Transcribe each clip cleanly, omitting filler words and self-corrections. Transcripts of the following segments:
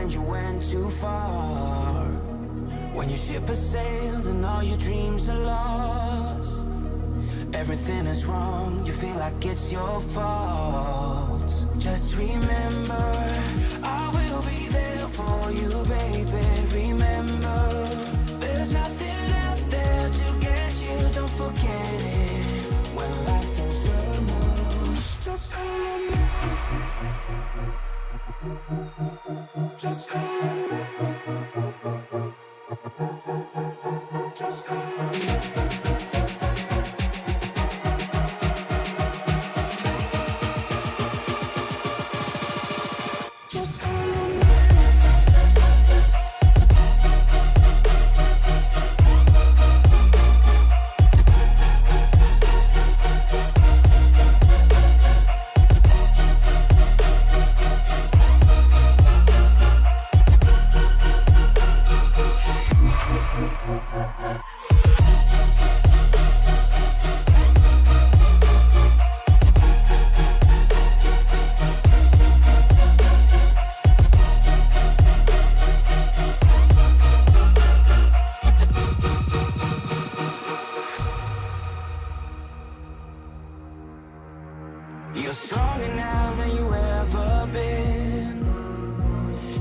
when you went too far. When your ship has sailed and all your dreams are lost. Everything is wrong, you feel like it's your fault. Just remember, I will be there for you, baby. Remember, there's nothing out there to get you, don't forget it. When life feels lemons, just call me. Just call me. Just call me. You're stronger now than you ever been.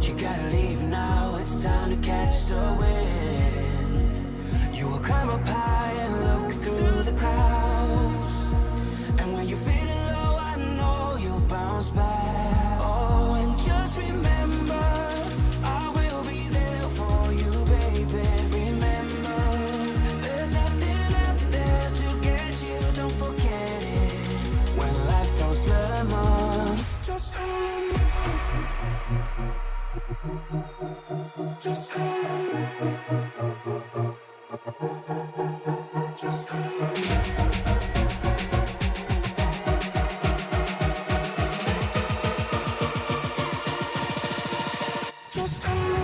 You gotta leave now, it's time to catch the wind. You will climb up high and look through the clouds. And when you're feeling low, I know you'll bounce back. Oh, and just remember, I will be there for you, baby. Remember, there's nothing out there to get you, don't forget it. When life throws lemons, just call me. Just call me. Just call me. Just call me.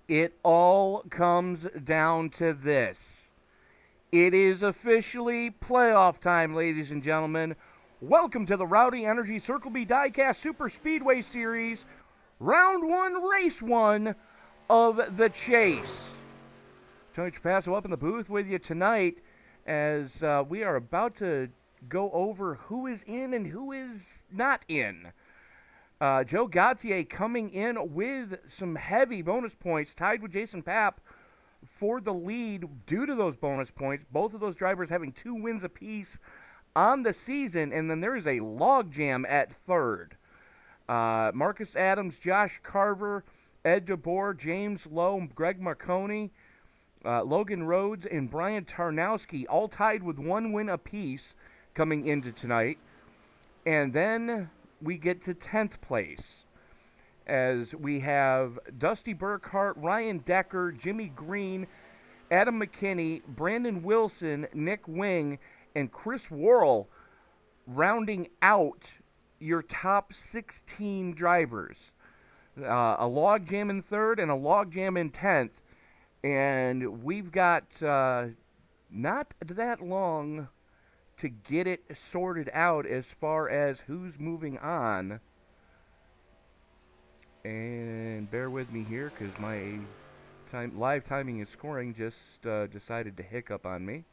It all comes down to this. It is officially playoff time, ladies and gentlemen. Welcome to the ROWDY Energy Circle B Diecast Superspeedway Series, Round 1, Race 1 of the Chase. Tony Trapasso up in the booth with you tonight as we are about to go over who is in and who is not in. Joe Gautier coming in with some heavy bonus points, tied with Jason Papp for the lead due to those bonus points. Both of those drivers having 2 wins apiece on the season, and then there is a logjam at third. Marcus Adams, Josh Carver, Ed DeBoer, James Lowe, Greg Mcconey, Logan Rhodes, and Brian Tarnowski all tied with 1 win apiece coming into tonight. And then we get to 10th place as we have Dusty Burkhart, Ryan Decker, Jimmy Green, Adam McKinney, Brandon Wilson, Nick Wing, and Chris Worrell rounding out your top 16 drivers. A logjam in third and a logjam in 10th And we've got not that long to get it sorted out as far as who's moving on. And bear with me here because my live timing and scoring just decided to hiccup on me.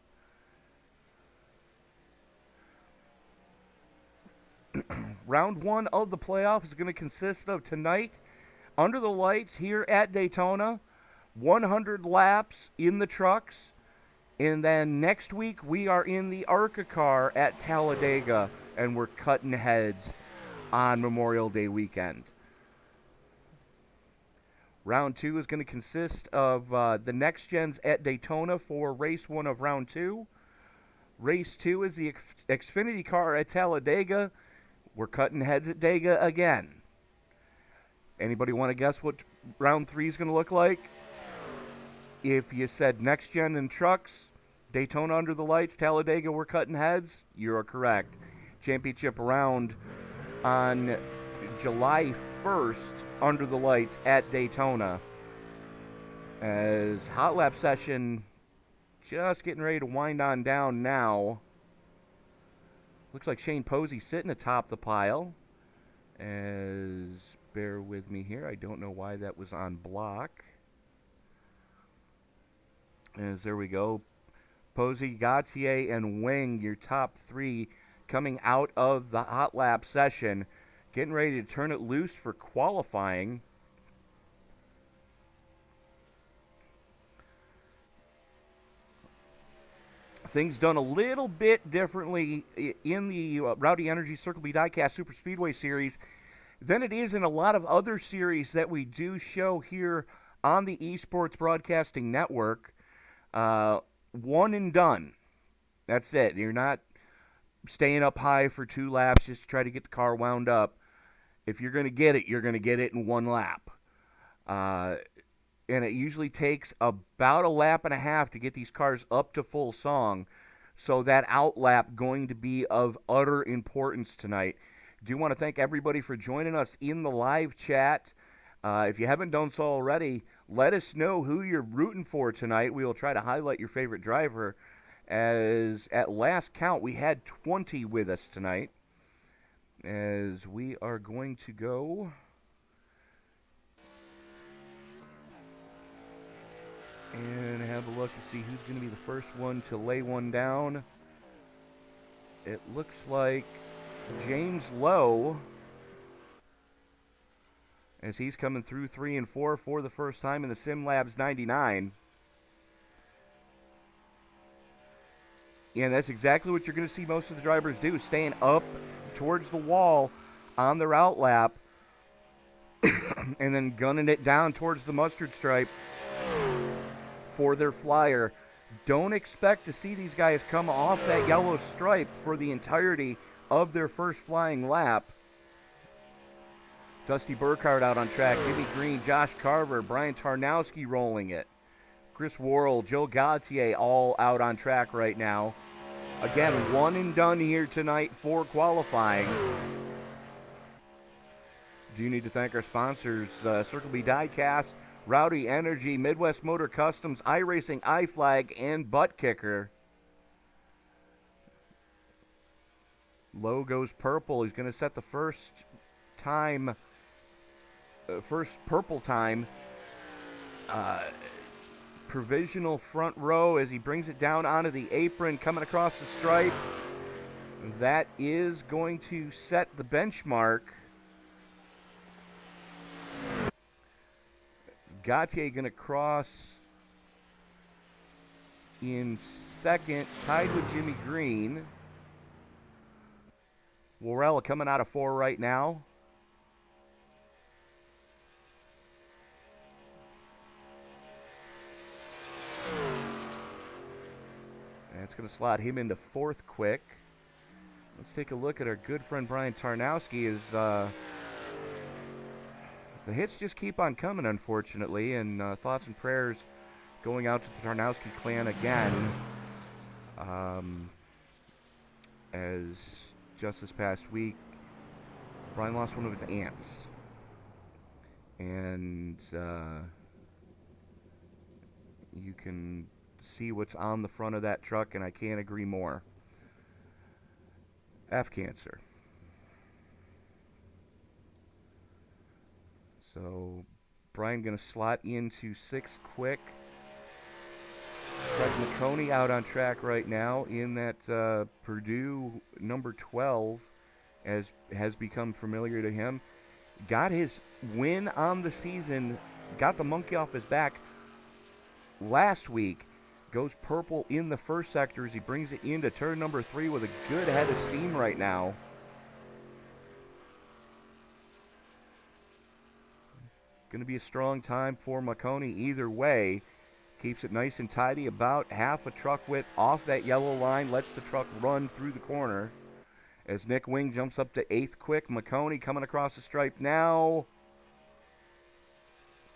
Round one of the playoffs is going to consist of tonight, under the lights here at Daytona, 100 laps in the trucks. And then next week we are in the ARCA car at Talladega, and we're cutting heads on Memorial Day weekend. Round two is going to consist of the next gens at Daytona for race one of round two. Race two is the Xfinity car at Talladega. We're cutting heads at Dega again. Anybody want to guess what round three is going to look like? If you said next gen and trucks, Daytona under the lights, Talladega, we're cutting heads, you're correct. Championship round on July 1st under the lights at Daytona. As hot lap session just getting ready to wind on down now. Looks like Shane Posey sitting atop the pile. Bear with me here. I don't know why that was on block. There we go. Posey, Gautier, and Wing, your top three coming out of the hot lap session. Getting ready to turn it loose for qualifying. Things done a little bit differently in the Rowdy Energy Circle B Diecast Superspeedway series than it is in a lot of other series that we do show here on the Esports Broadcasting Network. One and done. That's it. You're not staying up high for 2 laps just to try to get the car wound up. If you're going to get it, you're going to get it in 1 lap. And it usually takes about a lap and a half to get these cars up to full song. So that out lap going to be of utter importance tonight. Do want to thank everybody for joining us in the live chat. If you haven't done so already, let us know who you're rooting for tonight. We will try to highlight your favorite driver. As at last count, we had 20 with us tonight. As we are going to go and have a look and see who's going to be the first one to lay one down. It looks like James Lowe, as he's coming through 3 and 4 for the first time in the Sim Labs 99. And that's exactly what you're going to see most of the drivers do, staying up towards the wall on their out lap and then gunning it down towards the mustard stripe for their flyer. Don't expect to see these guys come off that yellow stripe for the entirety of their first flying lap. Dusty Burkhardt out on track, Jimmy Green, Josh Carver, Brian Tarnowski rolling it. Chris Worrell, Joe Gautier all out on track right now. Again, one and done here tonight for qualifying. Do need to thank our sponsors, Circle B Diecast, Rowdy Energy, Midwest Motor Customs, iRacing, iFlag, and Buttkicker. Lowe goes purple. He's going to set the first purple time. Provisional front row as he brings it down onto the apron, coming across the stripe. That is going to set the benchmark. Gautier going to cross in second, tied with Jimmy Green. Worrell coming out of 4 right now. That's going to slot him into 4th quick. Let's take a look at our good friend Brian Tarnowski. The hits just keep on coming, unfortunately, and thoughts and prayers going out to the Tarnowski clan again. As just this past week, Brian lost one of his aunts. And you can see what's on the front of that truck, and I can't agree more. F cancer. So Brian going to slot into 6 quick. Greg Mcconey out on track right now in that Purdue number 12, as has become familiar to him. Got his win on the season, got the monkey off his back last week. Goes purple in the first sector as he brings it into turn number 3 with a good head of steam right now. Going to be a strong time for Mcconey either way. Keeps it nice and tidy, about half a truck width off that yellow line. Lets the truck run through the corner. As Nick Wing jumps up to 8th quick. Mcconey coming across the stripe now.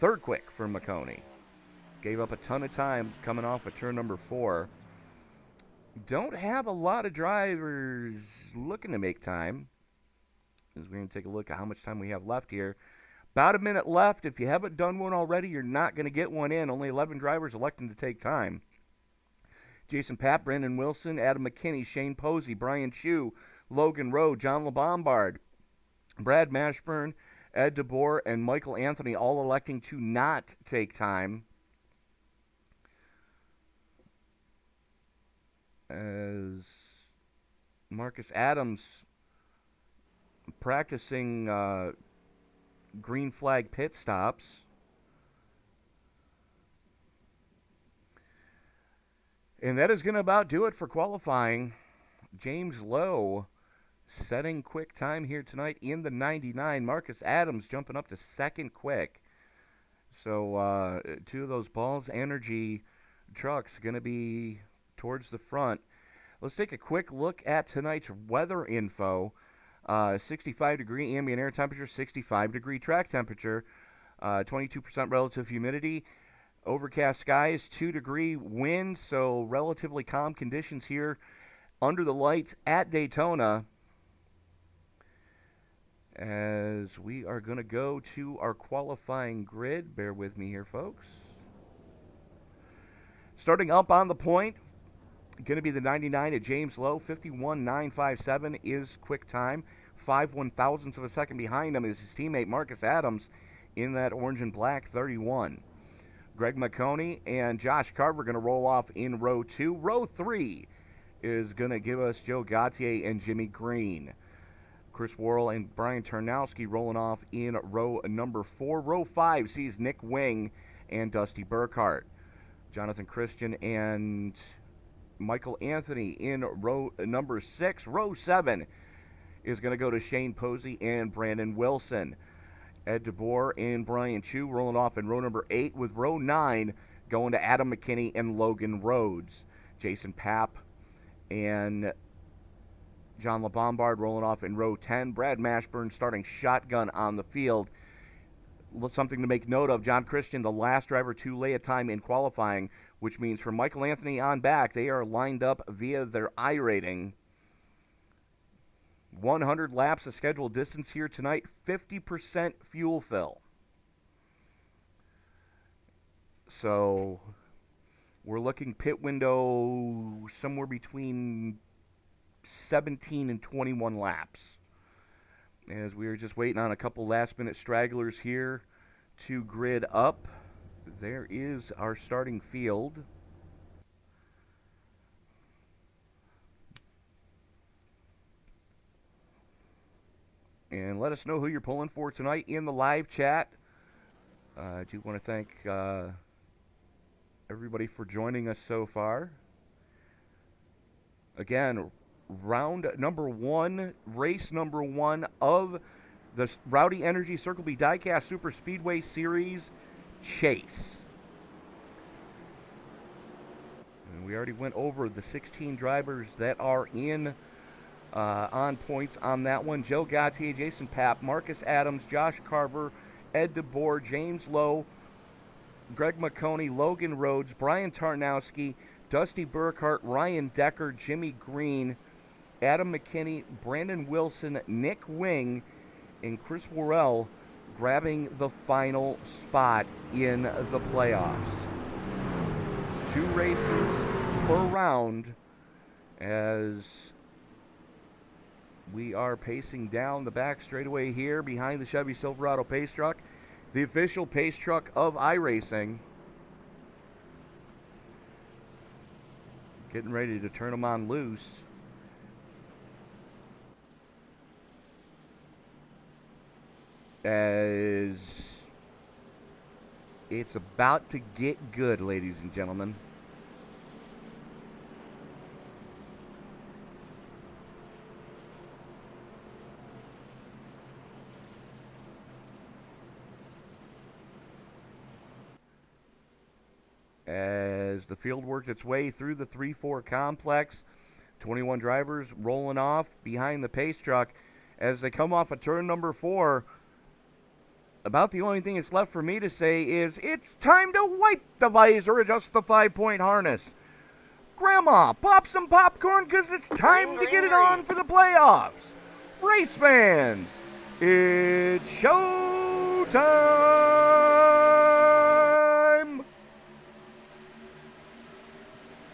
3rd quick for Mcconey. Gave up a ton of time coming off of turn number 4. Don't have a lot of drivers looking to make time. As we're going to take a look at how much time we have left here. About a minute left. If you haven't done one already, you're not going to get one in. Only 11 drivers electing to take time. Jason Papp, Brandon Wilson, Adam McKinney, Shane Posey, Brian Chu, Logan Rowe, John LeBombard, Brad Mashburn, Ed DeBoer, and Michael Anthony all electing to not take time. As Marcus Adams practicing green flag pit stops. And that is going to about do it for qualifying. James Lowe setting quick time here tonight in the 99. Marcus Adams jumping up to 2nd quick. So 2 of those Balls Energy trucks going to be towards the front. Let's take a quick look at tonight's weather info. 65-degree ambient air temperature, 65-degree track temperature, 22% relative humidity, overcast skies, 2-degree wind, so relatively calm conditions here under the lights at Daytona. As we are going to go to our qualifying grid. Bear with me here, folks. Starting up on the point, going to be the 99 at James Lowe. 51.957 is quick time. 5 1,000ths of a second behind him is his teammate Marcus Adams in that orange and black 31. Greg Mcconey and Josh Carver going to roll off in row 2. Row 3 is going to give us Joe Gautier and Jimmy Green. Chris Worrell and Brian Tarnowski rolling off in row number 4. Row 5 sees Nick Wing and Dusty Burkhart. Jonathan Christian and Michael Anthony in row number 6. Row 7 is going to go to Shane Posey and Brandon Wilson. Ed DeBoer and Brian Chu rolling off in row number 8, with row 9 going to Adam McKinney and Logan Rhodes. Jason Papp and John LeBombard rolling off in row 10. Brad Mashburn starting shotgun on the field. Something to make note of, John Christian, the last driver to lay a time in qualifying, which means for Michael Anthony on back, they are lined up via their iRating. 100 laps of scheduled distance here tonight, 50% fuel fill. So we're looking pit window somewhere between 17 and 21 laps. As we are just waiting on a couple last-minute stragglers here to grid up. There is our starting field. And let us know who you're pulling for tonight in the live chat. I do want to thank everybody for joining us so far. Again, round number 1, race number 1 of the Rowdy Energy Circle B Diecast Superspeedway Series Chase. And we already went over the 16 drivers that are in on points on that one. Joe Gautier, Jason Papp, Marcus Adams, Josh Carver, Ed DeBoer, James Lowe, Greg Mcconey, Logan Rhodes, Brian Tarnowski, Dusty Burkhart, Ryan Decker, Jimmy Green, Adam McKinney, Brandon Wilson, Nick Wing, and Chris Worrell grabbing the final spot in the playoffs. 2 races per round as we are pacing down the back straightaway here behind the Chevy Silverado pace truck, the official pace truck of iRacing. Getting ready to turn them on loose. As it's about to get good, ladies and gentlemen. As the field worked its way through the 3-4 complex, 21 drivers rolling off behind the pace truck as they come off of turn number 4. About the only thing that's left for me to say is it's time to wipe the visor, adjust the 5-point harness. Grandma, pop some popcorn because it's time to get it on for the playoffs. Race fans, it's showtime!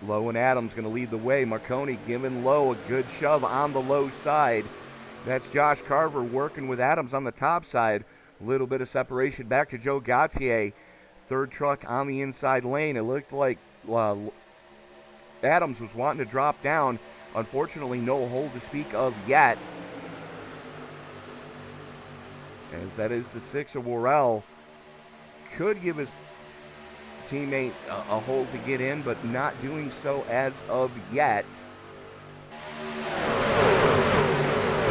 Lowe and Adams going to lead the way. Mcconey giving Lowe a good shove on the low side. That's Josh Carver working with Adams on the top side. A little bit of separation back to Joe Gautier. Third truck on the inside lane. It looked like Adams was wanting to drop down. Unfortunately, no hold to speak of yet. As that is the 6 of Worrell. Could give his teammate a hold to get in, but not doing so as of yet.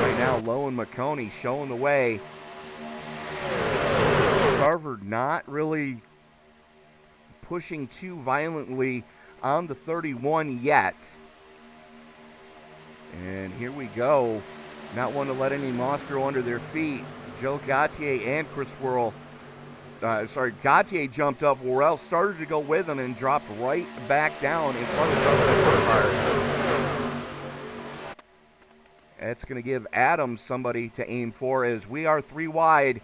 Right now, Lowe and Mcconey showing the way. Carver not really pushing too violently on the 31 yet. And here we go. Not one to let any moss grow under their feet. Joe Gautier and Chris Worrell. Gautier jumped up. Worrell started to go with him and dropped right back down in front of Justin Burkhart. That's going to give Adams somebody to aim for as we are 3 wide.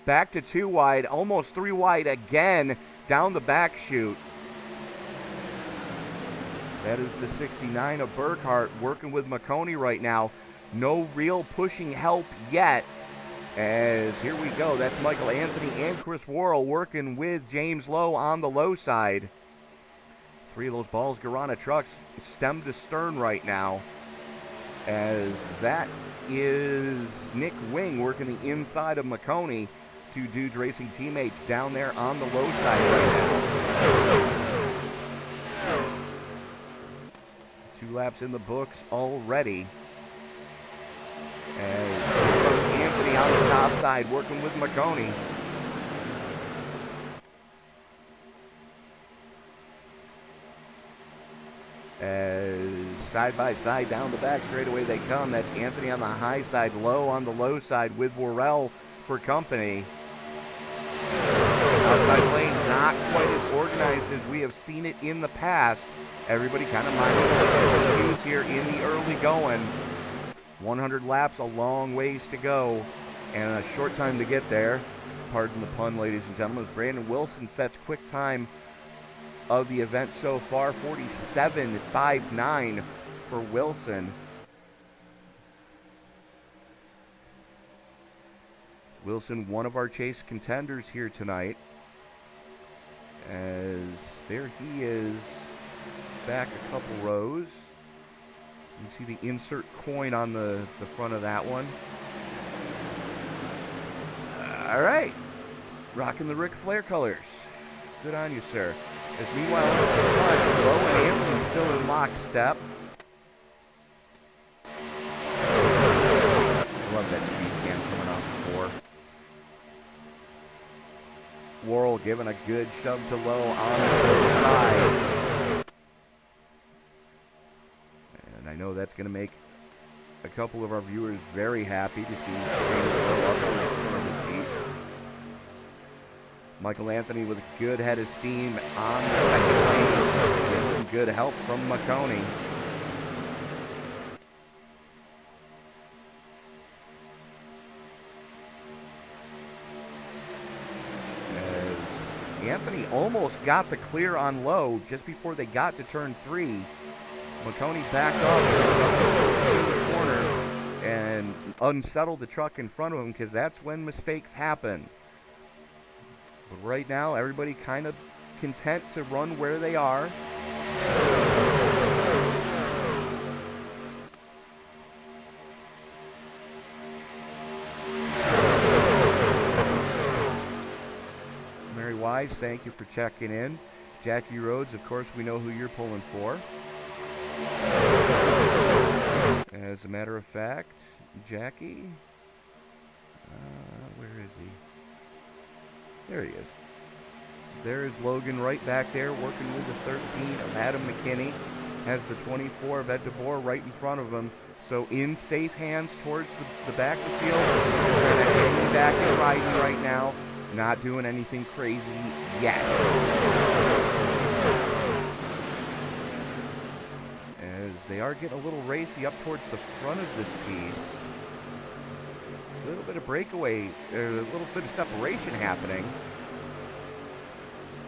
Back to 2 wide. Almost 3 wide again down the back chute. That is the 69 of Burkhart working with Mcconey right now. No real pushing help yet. As here we go, that's Michael Anthony and Chris Worrell working with James Lowe on the low side. 3 of those Balls Garana trucks stem to stern right now. As that is Nick Wing working the inside of Mcconey. 2 Dudes Racing teammates down there on the low side right now. 2 laps in the books already. As Anthony on the top side working with Mcconey. As side by side down the back straightaway they come. That's Anthony on the high side, Lowe on the low side with Worrell for company. Outside lane not quite as organized as we have seen it in the past. Everybody kind of minding the cues here in the early going. 100 laps, a long ways to go, and a short time to get there. Pardon the pun, ladies and gentlemen. As Brandon Wilson sets quick time of the event so far, 47.59 for Wilson. Wilson, one of our chase contenders here tonight. As there he is, back a couple rows. You can see the insert coin on the front of that one. All right. Rocking the Ric Flair colors. Good on you, sir. As meanwhile, Lowe and Anthony still in lockstep. Love that speed cam coming off the 4. Worrell giving a good shove to Lowe on the side. I know that's going to make a couple of our viewers very happy to see Lowe up on his feet. Michael Anthony with a good head of steam on the second lane. Getting some good help from Mcconey. As Anthony almost got the clear on low just before they got to turn 3. McConey backed off in the corner and unsettled the truck in front of him because that's when mistakes happen. But right now, everybody kind of content to run where they are. Mary Wise, thank you for checking in. Jackie Rhodes, of course, we know who you're pulling for. As a matter of fact, Jackie, where is he? There he is. There is Logan right back there working with the 13 of Adam McKinney. Has the 24 of Ed DeBoer right in front of him. So in safe hands towards the back of the field. Kind of hanging back and riding right now. Not doing anything crazy yet. As they are getting a little racy up towards the front of this piece. A little bit of breakaway, a little bit of separation happening.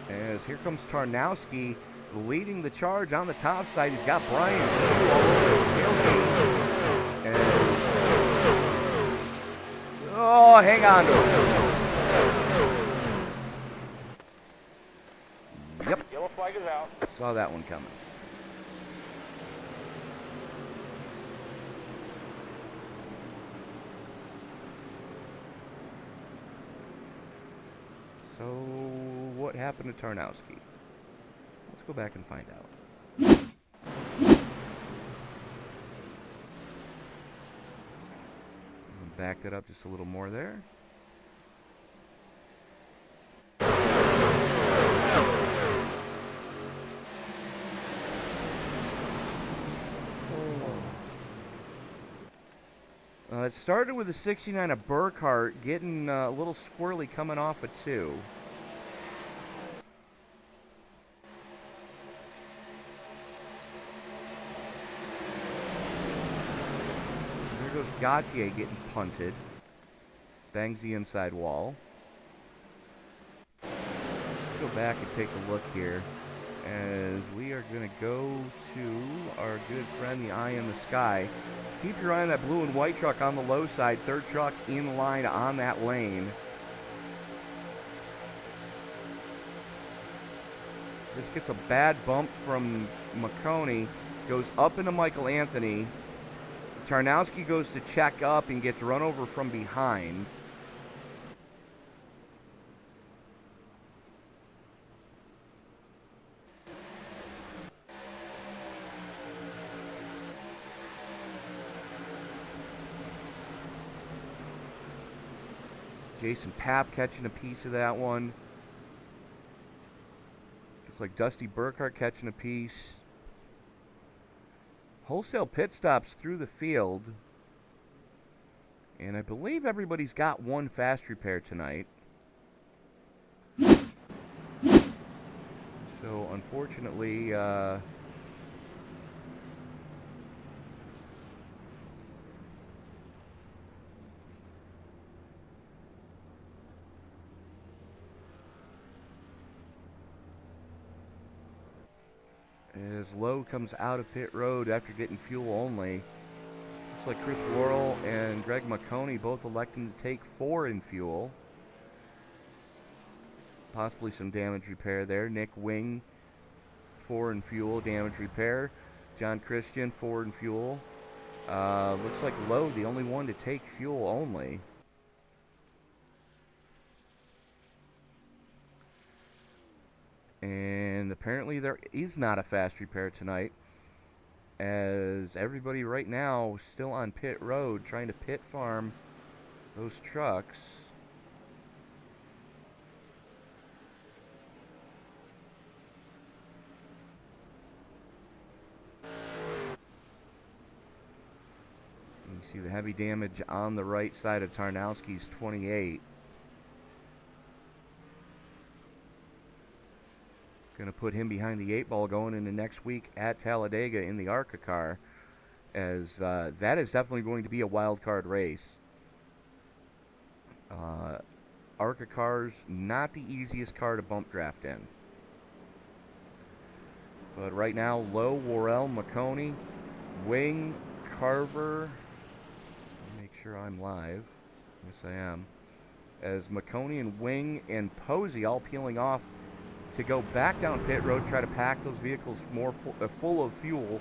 As here comes Tarnowski leading the charge on the top side. He's got Brian all over his tailgate. And, oh, hang on to him. Yep. Yellow flag is out. Saw that one coming. So, what happened to Tarnowski? Let's go back and find out. Back that up just a little more there. It started with a 69 of Burkhart, getting a little squirrely coming off a 2. There goes Gautier getting punted. Bangs the inside wall. Let's go back and take a look here. As we are going to go to our good friend, the Eye in the Sky. Keep your eye on that blue and white truck on the low side. Third truck in line on that lane. This gets a bad bump from McConey. Goes up into Michael Anthony. Tarnowski goes to check up and gets run over from behind. Jason Papp catching a piece of that one. Looks like Dusty Burkhart catching a piece. Wholesale pit stops through the field. And I believe everybody's got one fast repair tonight. So, unfortunately, as Lowe comes out of pit road after getting fuel only. Looks like Chris Worrell and Greg Mcconey both electing to take 4 in fuel. Possibly some damage repair there. Nick Wing, 4 in fuel, damage repair. John Christian, 4 in fuel. Looks like Lowe, the only one to take fuel only. And apparently there is not a fast repair tonight, as everybody right now still on pit road trying to pit farm those trucks. You see the heavy damage on the right side of Tarnowski's 28. Going to put him behind the 8 ball going into next week at Talladega in the ARCA car, as that is definitely going to be a wild card race. ARCA cars, not the easiest car to bump draft in. But right now, Lowe, Worrell, McConey, Wing, Carver. Make sure I'm live. Yes, I am. As McConey and Wing and Posey all peeling off to go back down pit road, try to pack those vehicles more full of fuel.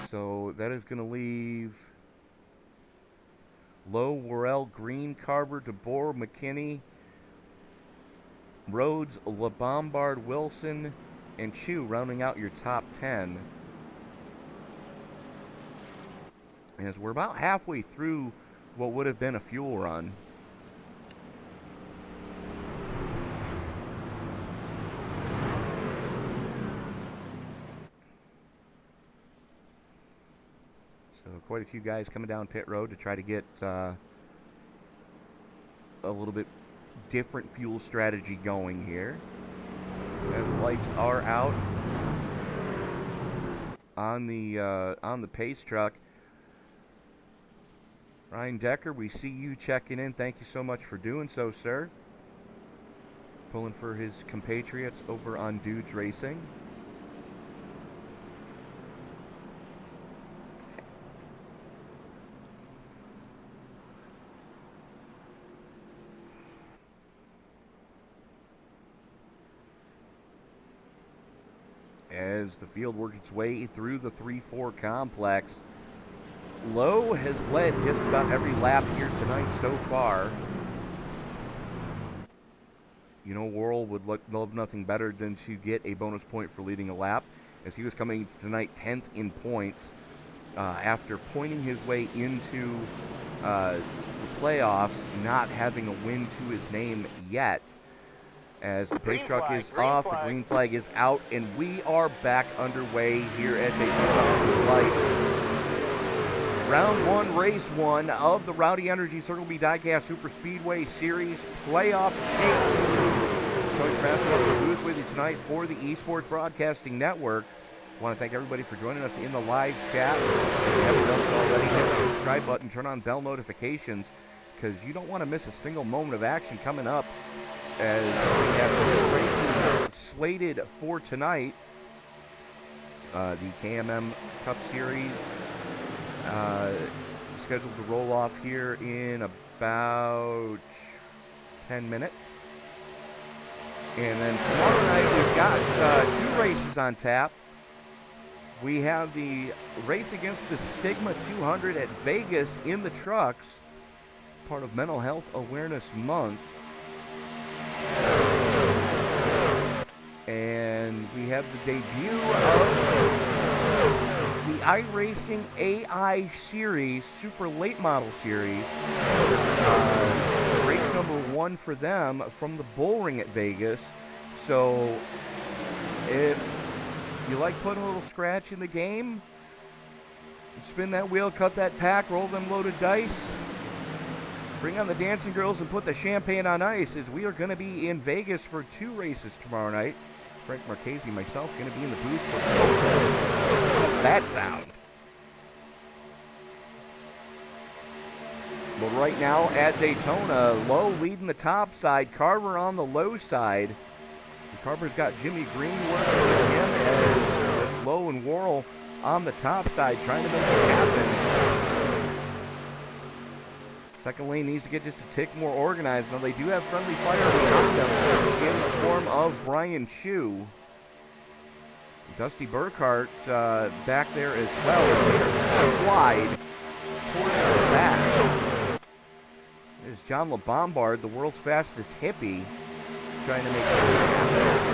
So that is going to leave Lowe, Worrell, Green, Carver, DeBoer, McKinney, Rhodes, LeBombard, Wilson, and Chu rounding out your top 10. As we're about halfway through what would have been a fuel run. So quite a few guys coming down pit road to try to get a little bit different fuel strategy going here. As lights are out on the pace truck. Ryan Decker, we see you checking in. Thank you so much for doing so, sir. Pulling for his compatriots over on Dudes Racing. As the field works its way through the 3-4 complex, Lowe has led just about every lap here tonight so far. You know, Worrell would love nothing better than to get a bonus point for leading a lap, as he was coming tonight 10th in points after pointing his way into the playoffs, not having a win to his name yet. As the pace truck is off, the green flag is out, and we are back underway here at Daytona Light. Round 1, race 1 of the Rowdy Energy Circle B Diecast Superspeedway Series playoff tape. Coach Craftsman in the booth with you tonight for the Esports Broadcasting Network. I want to thank everybody for joining us in the live chat. If you haven't done so already, hit the subscribe button, turn on bell notifications, because you don't want to miss a single moment of action coming up as we have races slated for tonight. The KMM Cup Series scheduled to roll off here in about 10 minutes. And then tomorrow night we've got 2 races on tap. We have the race against the Stigma 200 at Vegas in the trucks, part of Mental Health Awareness Month. And we have the debut of the iRacing AI Series, Super Late Model Series. Race number 1 for them from the Bull Ring at Vegas. So if you like putting a little scratch in the game, spin that wheel, cut that pack, roll them loaded dice, bring on the dancing girls and put the champagne on ice, as we are going to be in Vegas for 2 races tomorrow night. Frank Marchese, myself, going to be in the booth for both. That sound. But right now at Daytona, Lowe leading the top side, Carver on the low side. And Carver's got Jimmy Green working with him as Lowe and Worrell on the top side trying to make it happen. Second lane needs to get just a tick more organized. Now they do have friendly fire behind them in the form of Brian Chu. Dusty Burkhart back there as well. They're wide towards the back. There's John LeBombard, the world's fastest hippie, trying to make it happen.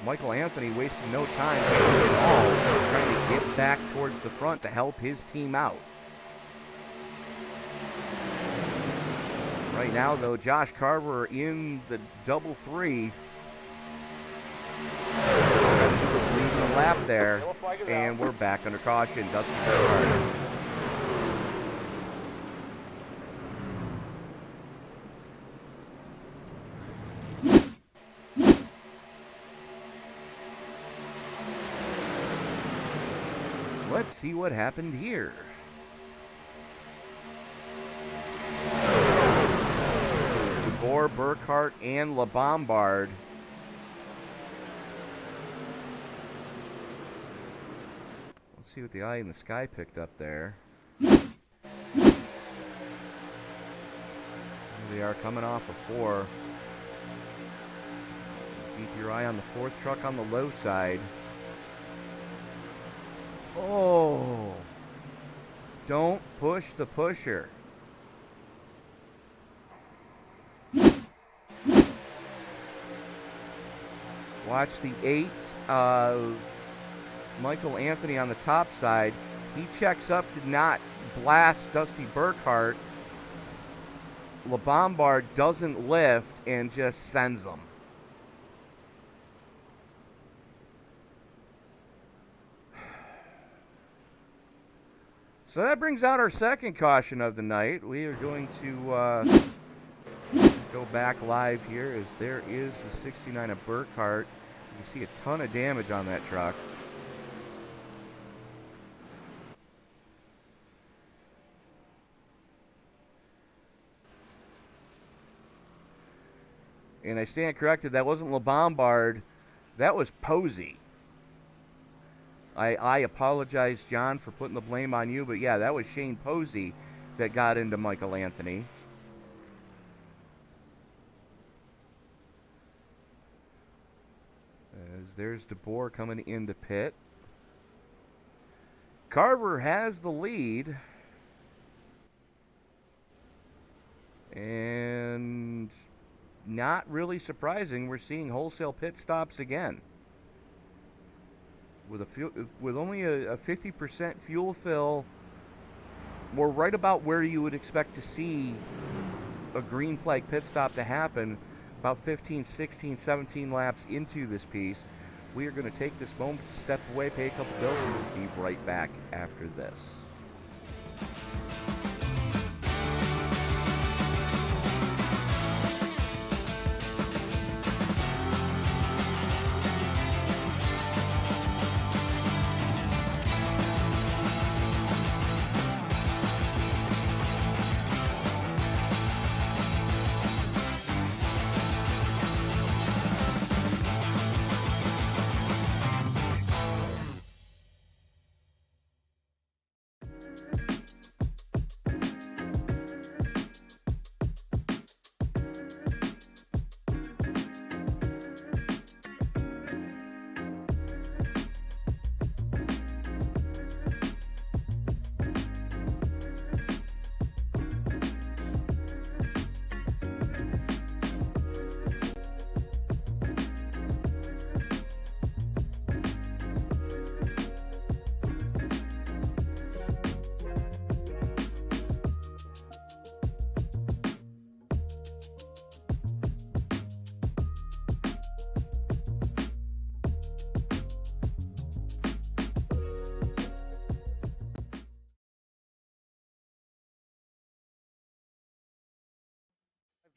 Michael Anthony wasting no time at all, trying to get back towards the front to help his team out. Right now, though, Josh Carver in the double 3. Leading the lap there, and we're back under caution. Dusty Burkhart. let's see what happened here. DeBoer, Burkhart, and LaBombard. Let's see what the eye in the sky picked up there. Here they are coming off a 4. Keep your eye on the 4th truck on the low side. Oh, don't push the pusher. Watch the 8 of Michael Anthony on the top side. He checks up to not blast Dusty Burkhart. LaBombard doesn't lift and just sends them. So that brings out our second caution of the night. We are going to go back live here as there is the 69 of Burkhart. You see a ton of damage on that truck. And I stand corrected, that wasn't LaBombard, that was Posey. I apologize, John, for putting the blame on you, but yeah, that was Shane Posey that got into Michael Anthony. As there's DeBoer coming into pit. Carver has the lead. And not really surprising, we're seeing wholesale pit stops again. With only a 50% fuel fill, we're right about where you would expect to see a green flag pit stop to happen, about 15, 16, 17 laps into this piece. We are going to take this moment to step away, pay a couple bills, and we'll be right back after this.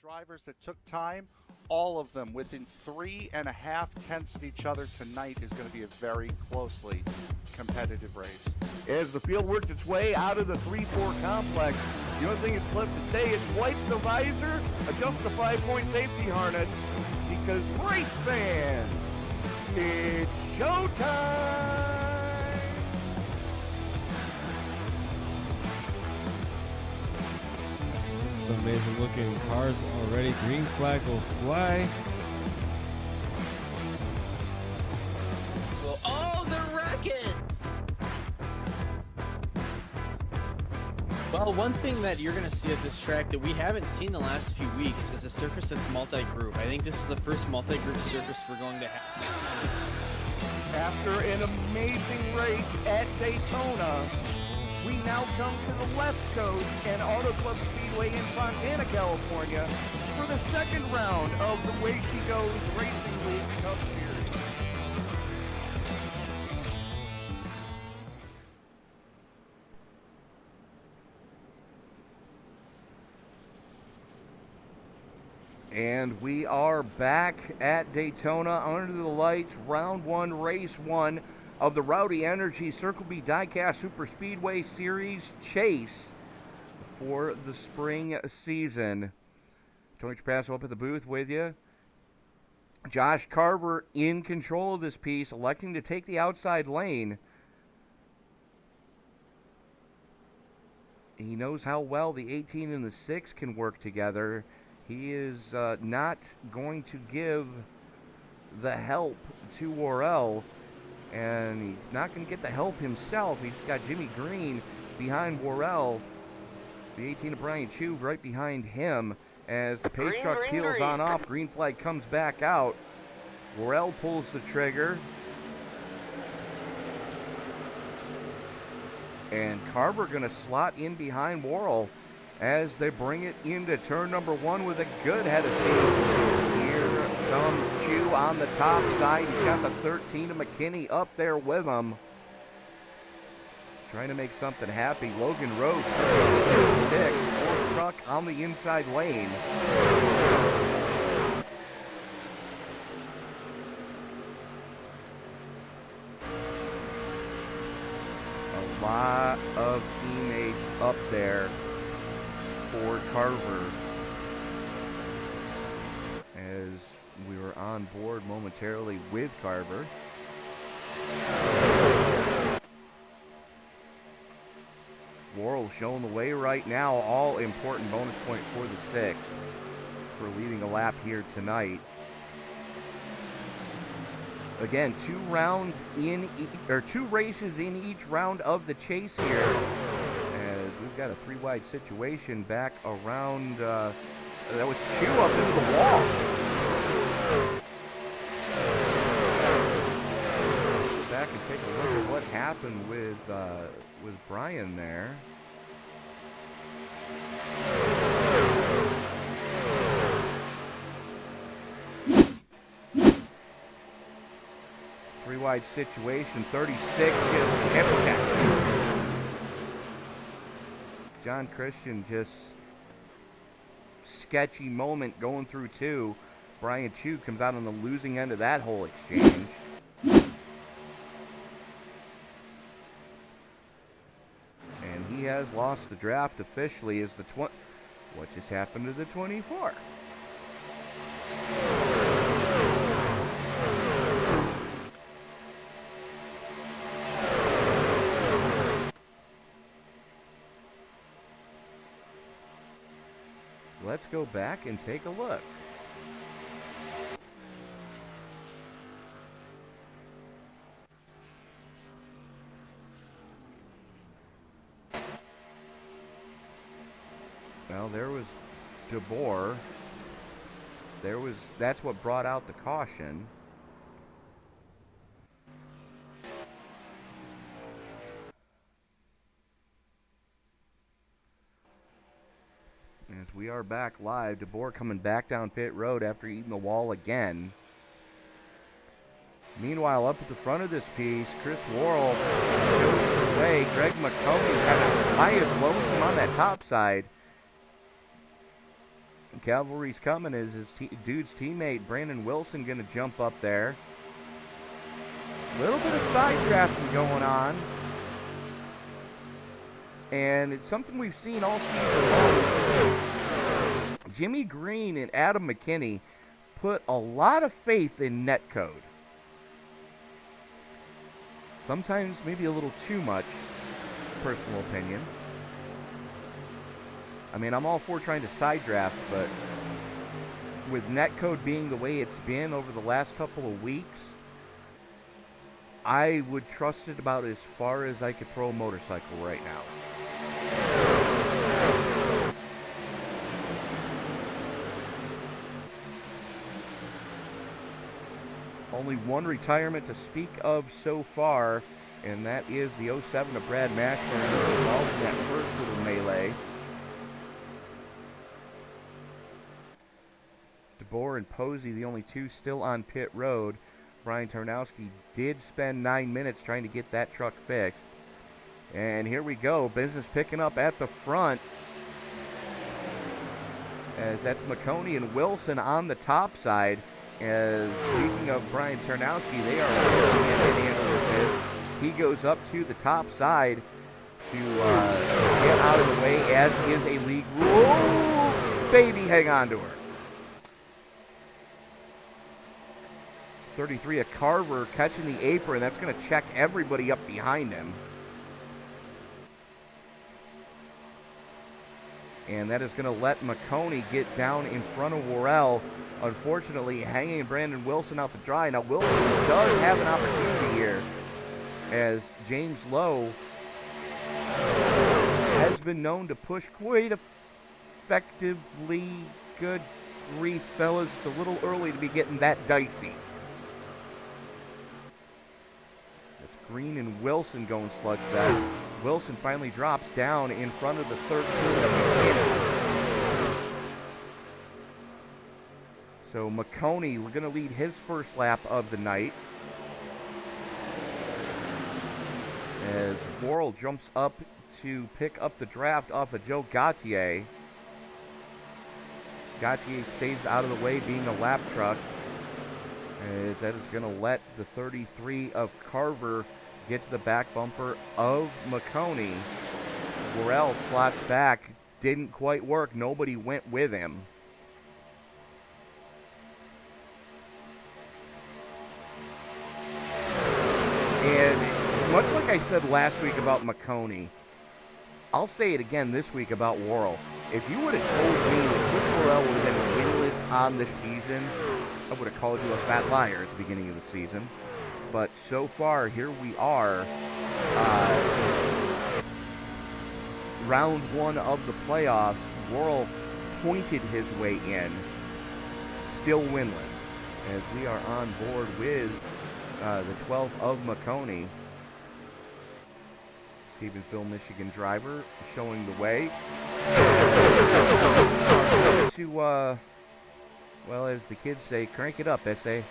Drivers that took time, all of them within 3.5 tenths of each other tonight is going to be a very closely competitive race. As the field works its way out of the 3-4 complex, the only thing that's left to say is wipe the visor, adjust the 5-point safety harness, because race fans, it's showtime! Amazing looking cars already. Green flag will fly. Well, oh, they're wrecking! Well, one thing that you're going to see at this track that we haven't seen the last few weeks is a surface that's multi-group. I think this is the first multi-group surface we're going to have. After an amazing race at Daytona, we now come to the left coast and Auto Club Speedway in Fontana, California for the second round of the Way She Goes Racing League Cup Series. And we are back at Daytona under the lights, round one, race one of the Rowdy Energy Circle B Diecast Superspeedway Series Chase for the spring season. Tony Trapasso up at the booth with you. Josh Carver in control of this piece, electing to take the outside lane. He knows how well the 18 and the 6 can work together. He is not going to give the help to Worrell, and he's not going to get the help himself. He's got Jimmy Green behind Worrell. The 18 of Brian Chu right behind him. As the pace truck peels on off, green flag comes back out. Worrell pulls the trigger. And Carver going to slot in behind Worrell as they bring it into turn number 1 with a good head of steam. Here comes Chu on the top side. He's got the 13 of McKinney up there with him. Trying to make something happy. Logan Rhodes, 6, fourth truck on the inside lane. A lot of teammates up there for Carver. As we were on board momentarily with Carver. Worrell showing the way right now. All important bonus point for the 6 for leading a lap here tonight. Again, 2 races in each round of the chase here. As we've got a 3-wide situation back around. That was Chu up into the wall. Go back and take a look at what happened with Brian there. Three-wide situation, 36 just hip checks. John Christian just sketchy moment going through 2. Brian Chu comes out on the losing end of that whole exchange. He has lost the draft officially as the what just happened to the 24? Let's go back and take a look. Well, there was DeBoer. That's what brought out the caution. As we are back live, DeBoer coming back down pit road after eating the wall again. Meanwhile, up at the front of this piece, Chris Worrell shows the way. Greg Mcconey kind of high as lonesome on that top side. Cavalry's coming. Is his dude's teammate Brandon Wilson going to jump up there? A little bit of side drafting going on, and it's something we've seen all season long. Jimmy Green and Adam McKinney put a lot of faith in netcode. Sometimes maybe a little too much, personal opinion. I mean, I'm all for trying to side draft, but with netcode being the way it's been over the last couple of weeks, I would trust it about as far as I could throw a motorcycle right now. Only one retirement to speak of so far, and that is the 07 of Brad Mashburn involved in that first little melee. DeBoer and Posey, the only 2 still on pit road. Brian Tarnowski did spend 9 minutes trying to get that truck fixed. And here we go, business picking up at the front. As that's McConey and Wilson on the top side. As speaking of Brian Tarnowski, they are hand in hand with this. He goes up to the top side to get out of the way, as is a league rule. Baby, hang on to her. 33 of Carver catching the apron. That's going to check everybody up behind him. And that is going to let Mcconey get down in front of Worrell. Unfortunately, hanging Brandon Wilson out to dry. Now, Wilson does have an opportunity here, as James Lowe has been known to push quite effectively. Good grief, fellas. It's a little early to be getting that dicey. That's Green and Wilson going slugfest. Wilson finally drops down in front of the 13 of Buchanan. So Mcconey, we're going to lead his first lap of the night, as Worrell jumps up to pick up the draft off of Joe Gautier. Gautier stays out of the way, being a lap truck, as that is going to let the 33 of Carver get to the back bumper of Mcconey. Worrell slots back, didn't quite work, nobody went with him. And much like I said last week about Mcconey, I'll say it again this week about Worrell. If you would have told me that Chris Worrell would have been winless on the season, I would have called you a fat liar at the beginning of the season. But so far, here we are, round one of the playoffs. Worrell pointed his way in, still winless, as we are on board with the 12 of Mcconey. Stephenville, Michigan driver showing the way. To, well, as the kids say, crank it up, S.A.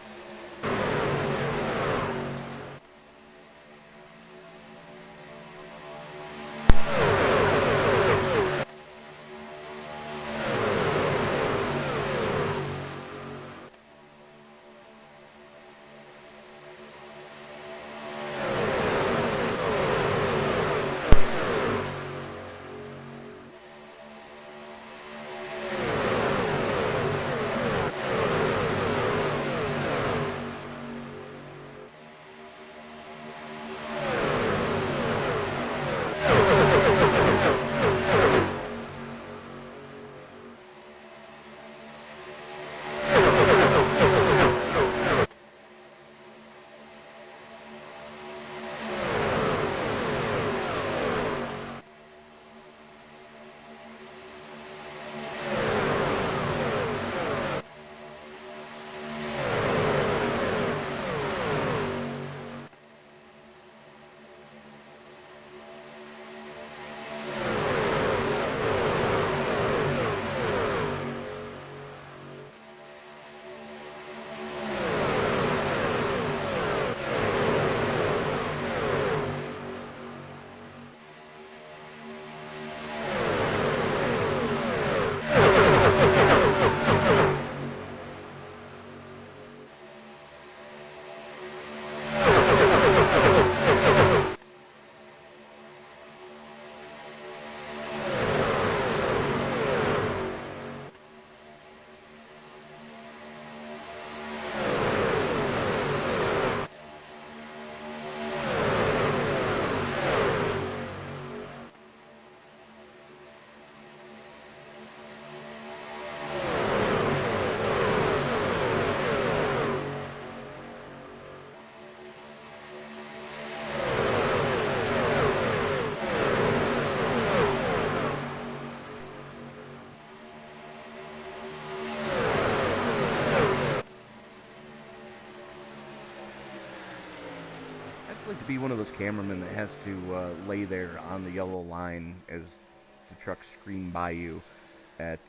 To be one of those cameramen that has to lay there on the yellow line as the trucks scream by you at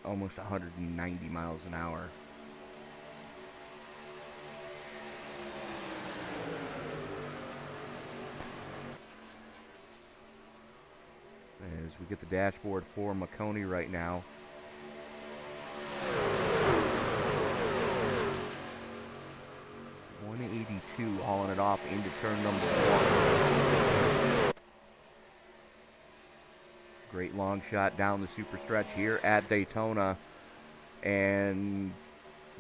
almost 190 miles an hour. As we get the dashboard for Mcconey right now. 183 off into turn number 1. Great long shot down the super stretch here at Daytona. And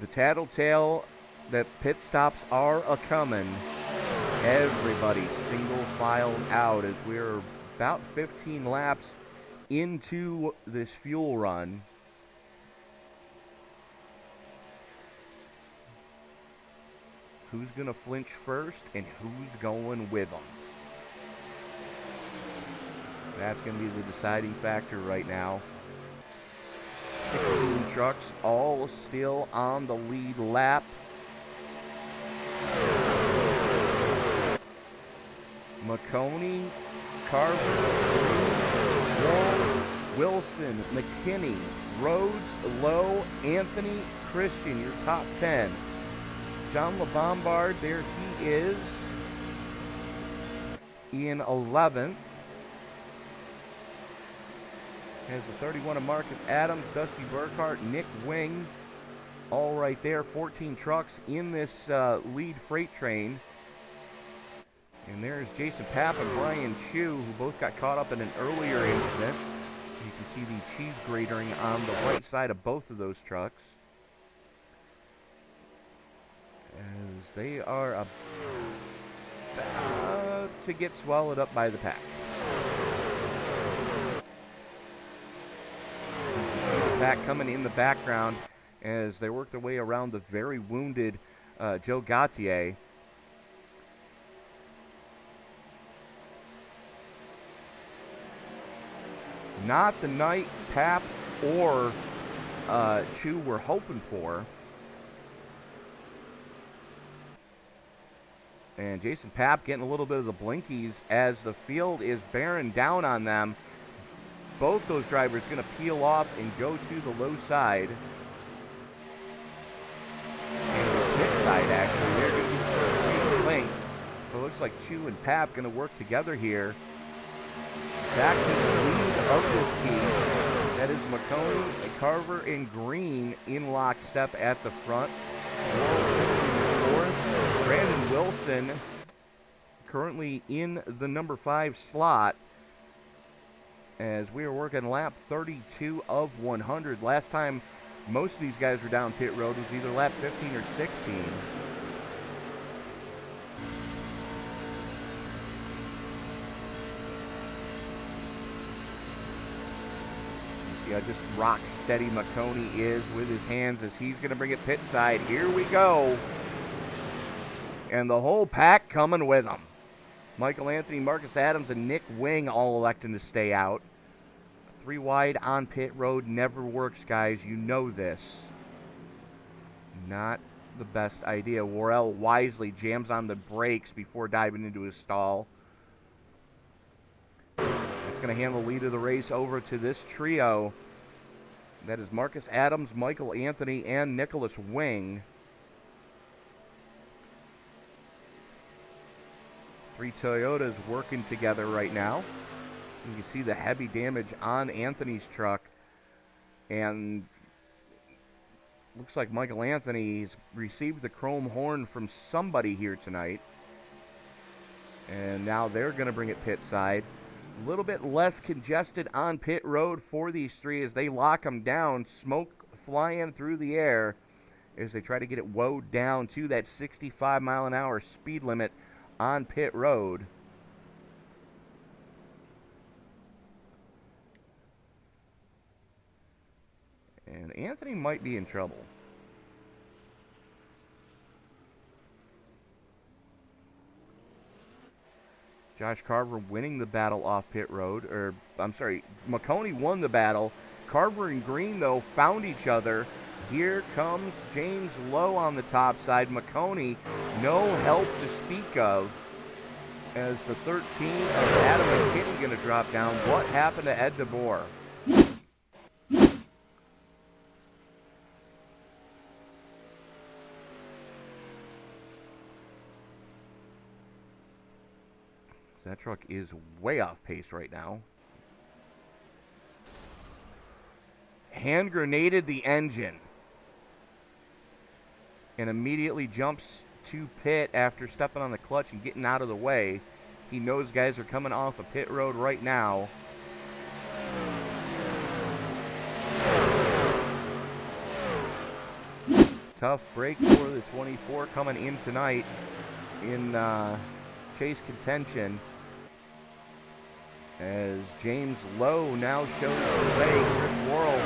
the tattletale that pit stops are a-coming. Everybody single filed out as we're about 15 laps into this fuel run. Who's going to flinch first and who's going with them? That's going to be the deciding factor right now. 16 trucks all still on the lead lap. Mcconey, Carver, Wall, Wilson, McKinney, Rhodes, Lowe, Anthony, Christian, your top 10. John LeBombard, there he is in 11th. Has the 31 of Marcus Adams, Dusty Burkhart, Nick Wing, all right there. 14 trucks in this lead freight train. And there's Jason Papp and Brian Chu, who both got caught up in an earlier incident. You can see the cheese gratering on the right side of both of those trucks, as they are about to get swallowed up by the pack. You can see the pack coming in the background as they work their way around the very wounded Joe Gautier. Not the night Papp or Chu were hoping for. And Jason Papp getting a little bit of the blinkies as the field is bearing down on them. Both those drivers going to peel off and go to the low side. And the pit side, actually, they're going to be the first to blink. So it looks like Chu and Papp going to work together here. Back to the lead of this piece. That is McConey, Carver, and Green in lockstep at the front. Brandon Wilson currently in the number 5 slot as we are working lap 32 of 100. Last time most of these guys were down pit road was either lap 15 or 16. See how just rock steady McConey is with his hands as he's going to bring it pit side. Here we go. And the whole pack coming with him. Michael Anthony, Marcus Adams, and Nick Wing all electing to stay out. 3 wide on pit road never works, guys. You know this. Not the best idea. Worrell wisely jams on the brakes before diving into his stall. It's going to hand the lead of the race over to this trio. That is Marcus Adams, Michael Anthony, and Nicholas Wing. 3 Toyotas working together right now. You can see the heavy damage on Anthony's truck. And looks like Michael Anthony's received the chrome horn from somebody here tonight. And now they're going to bring it pit side. A little bit less congested on pit road for these 3 as they lock them down. Smoke flying through the air as they try to get it woed down to that 65-mile-an-hour speed limit on pit road. And Anthony might be in trouble. Josh Carver winning the battle off pit road. Or, I'm sorry, McConey won the battle. Carver and Green, though, found each other. Here comes James Lowe on the top side. McConey, no help to speak of. As the 13 of Adam McKinney going to drop down. What happened to Ed DeBoer? That truck is way off pace right now. Hand grenaded the engine. And immediately jumps to pit after stepping on the clutch and getting out of the way. He knows guys are coming off a pit road right now. Tough break for the 24 coming in tonight in chase contention, as James Lowe now shows the way. Chris Worrell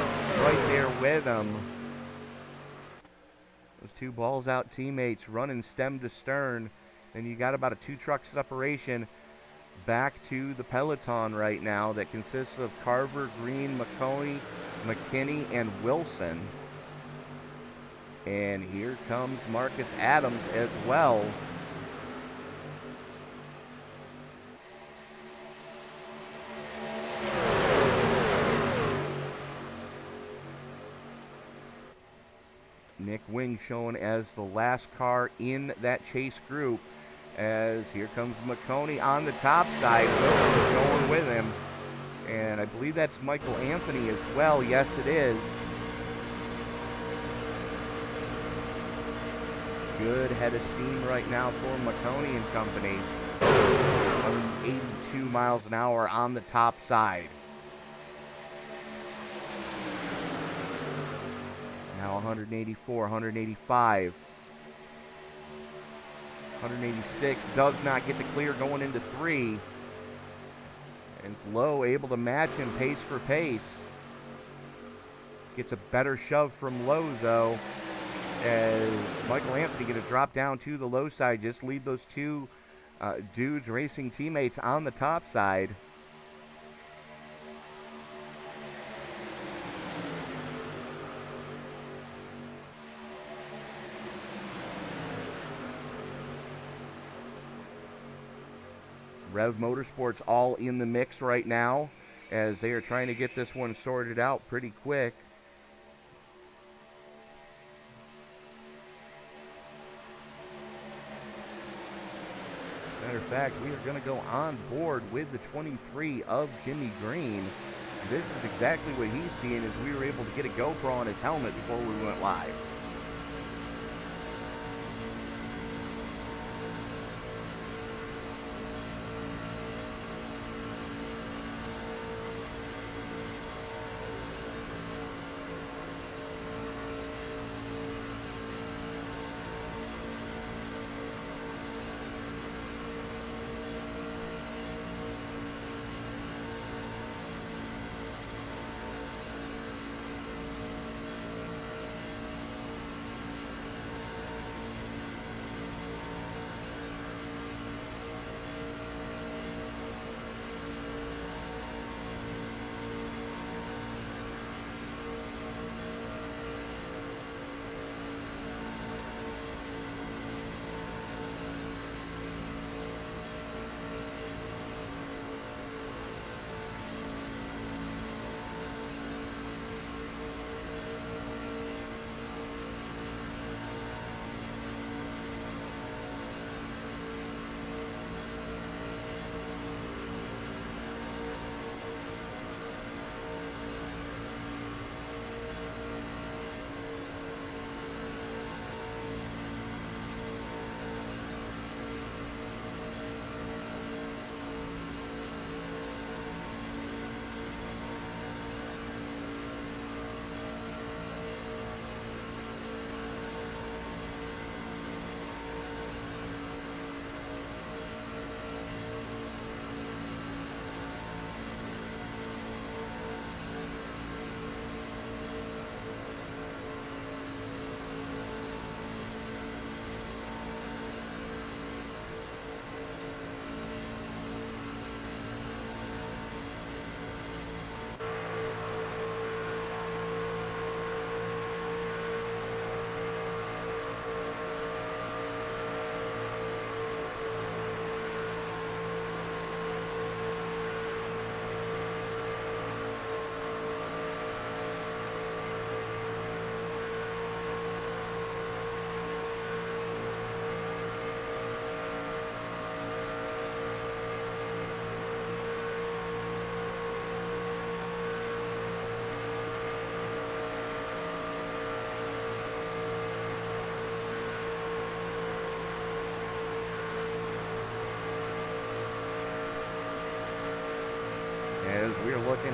right there with him. Those two balls out teammates running stem to stern, and you got about a 2-truck separation back to the peloton right now that consists of Carver, Green, McConey, McKinney, and Wilson. And here comes Marcus Adams as well. Nick Wing shown as the last car in that chase group, as here comes McConey on the top side. Wilson going with him. And I believe that's Michael Anthony as well. Yes, it is. Good head of steam right now for McConey and company. 182 miles an hour on the top side. Now 184, 185, 186. Does not get the clear going into 3. And it's Lowe able to match him pace for pace. Gets a better shove from Lowe though, as Michael Anthony going to drop down to the low side, just leave those two dudes racing teammates on the top side. Rev Motorsports all in the mix right now, as they are trying to get this one sorted out pretty quick. Matter of fact, we are going to go on board with the 23 of Jimmy Green. This is exactly what he's seeing, as we were able to get a GoPro on his helmet before we went live.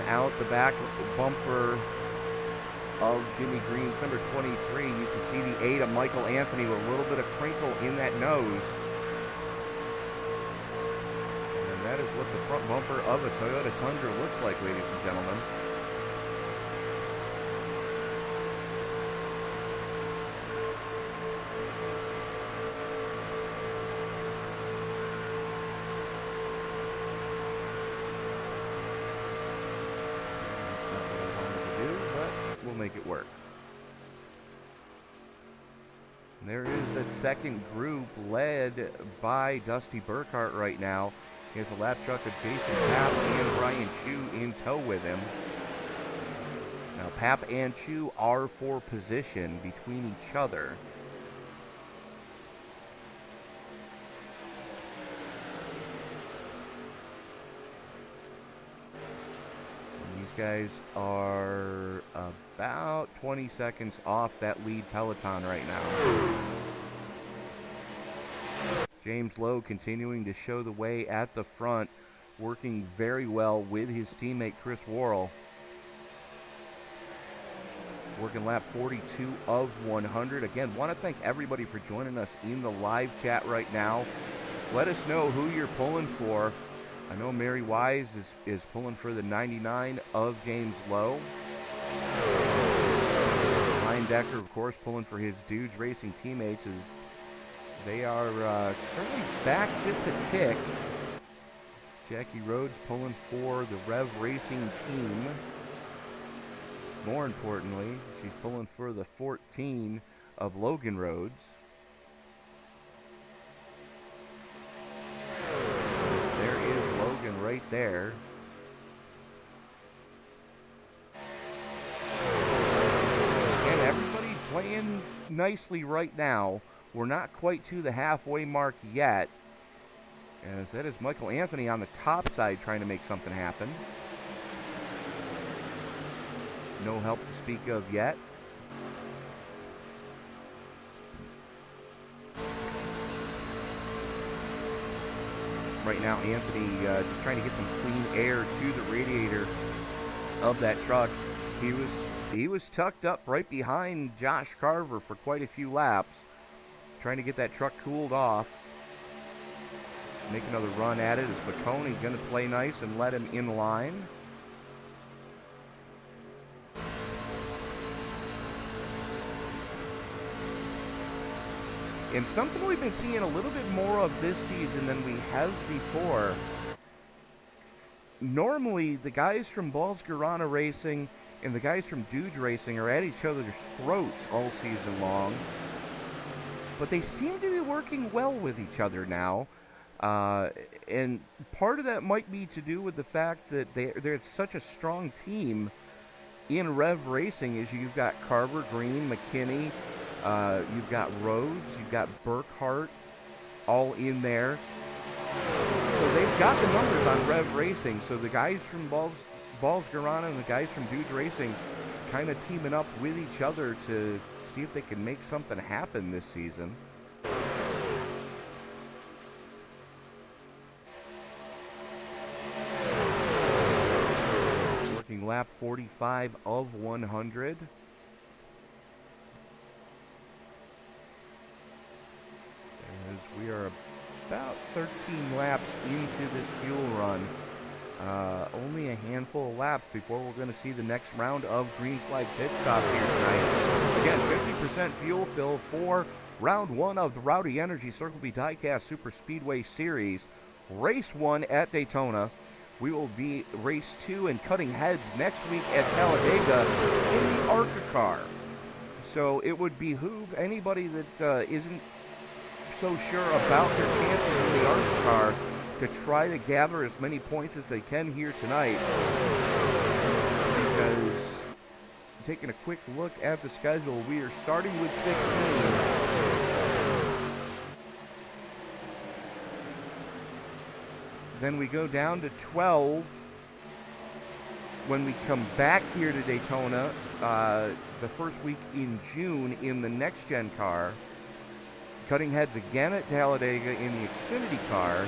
out the back bumper of Jimmy Green's number 23. You can see the 8 of Michael Anthony with a little bit of crinkle in that nose. And that is what the front bumper of a Toyota Tundra looks like, ladies and gentlemen. Make it work. And there is that second group led by Dusty Burkhart right now. He has a lap truck of Jason Papp and Ryan Chu in tow with him. Now Papp and Chu are for position between each other. Guys are about 20 seconds off that lead peloton right now. James Lowe continuing to show the way at the front, working very well with his teammate Chris Worrell. Working lap 42 of 100. Again, want to thank everybody for joining us in the live chat right now. Let us know who you're pulling for. I know Mary Wise is pulling for the 99 of James Lowe. Ryan Decker, of course, pulling for his Dudes Racing teammates as they are currently back just a tick. Jackie Rhodes pulling for the Rev Racing team. More importantly, she's pulling for the 14 of Logan Rhodes. Right there. And everybody playing nicely right now. We're not quite to the halfway mark yet. As that is Michael Anthony on the top side trying to make something happen. No help to speak of yet. Right now, Anthony just trying to get some clean air to the radiator of that truck. He was tucked up right behind Josh Carver for quite a few laps, trying to get that truck cooled off. Make another run at it. Is McConey going to play nice and let him in line? And something we've been seeing a little bit more of this season than we have before. Normally, the guys from Balls Guarana Racing and the guys from Dudes Racing are at each other's throats all season long. But they seem to be working well with each other now. And part of that might be to do with the fact that they're such a strong team in Rev Racing. As you've got Carver, Green, McKinney, you've got Rhodes, you've got Burkhart, all in there. So they've got the numbers on Rev Racing. So the guys from Balls Guarana and the guys from Dudes Racing kind of teaming up with each other to see if they can make something happen this season. Working lap 45 of 100. As we are about 13 laps into this fuel run. Only a handful of laps before we're going to see the next round of green flag pit stops here tonight. Again, 50% fuel fill for round one of the Rowdy Energy Circle B Diecast Superspeedway Series. Race 1 at Daytona. We will be race 2 and cutting heads next week at Talladega in the ARCA car. So it would behoove anybody that isn't so sure about their chances in the ARCA car to try to gather as many points as they can here tonight. Because taking a quick look at the schedule, we are starting with 16. Then we go down to 12 when we come back here to Daytona the first week in June in the next gen car. Cutting heads again at Talladega in the Xfinity car.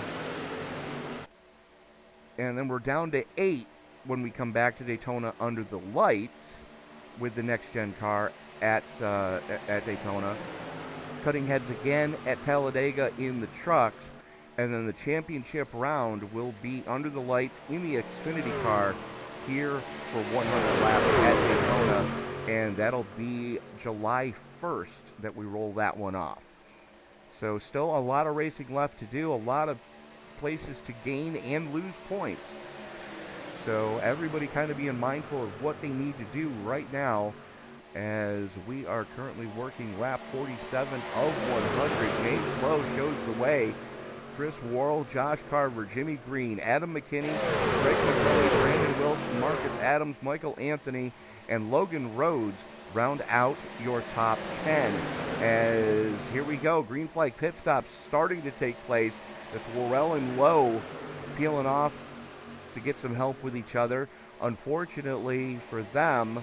And then we're down to 8 when we come back to Daytona under the lights with the next-gen car at Daytona. Cutting heads again at Talladega in the trucks. And then the championship round will be under the lights in the Xfinity car here for 100 laps at Daytona. And that'll be July 1st that we roll that one off. So still a lot of racing left to do, a lot of places to gain and lose points. So everybody kind of being mindful of what they need to do right now as we are currently working lap 47 of 100. James Lowe shows the way. Chris Worrell, Josh Carver, Jimmy Green, Adam McKinney, Greg Mcconey, Brandon Wilson, Marcus Adams, Michael Anthony, and Logan Rhodes round out your top 10. As here we go, green flag pit stops starting to take place. That's Worrell and Lowe peeling off to get some help with each other. Unfortunately for them,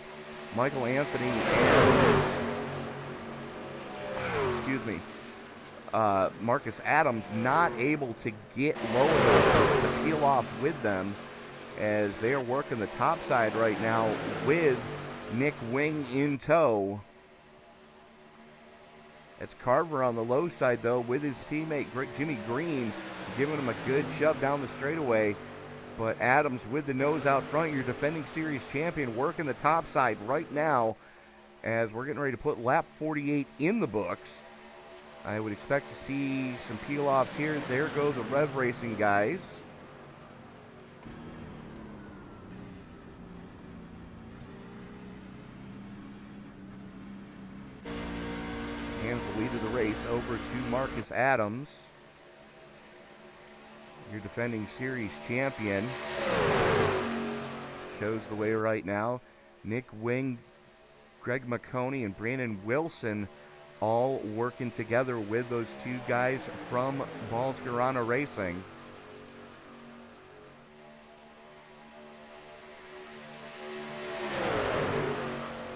Michael Anthony and Marcus Adams not able to get low enough to peel off with them as they are working the top side right now with Nick Wing in tow. It's Carver on the low side though with his teammate Jimmy Green giving him a good shove down the straightaway. But Adams with the nose out front, your defending series champion, working the top side right now as we're getting ready to put lap 48 in the books. I would expect to see some peel-offs here. There go the Rev Racing guys. Hands the lead of the race over to Marcus Adams, your defending series champion. Shows the way right now. Nick Wing, Greg Mcconey, and Brandon Wilson all working together with those two guys from Balscarana Racing.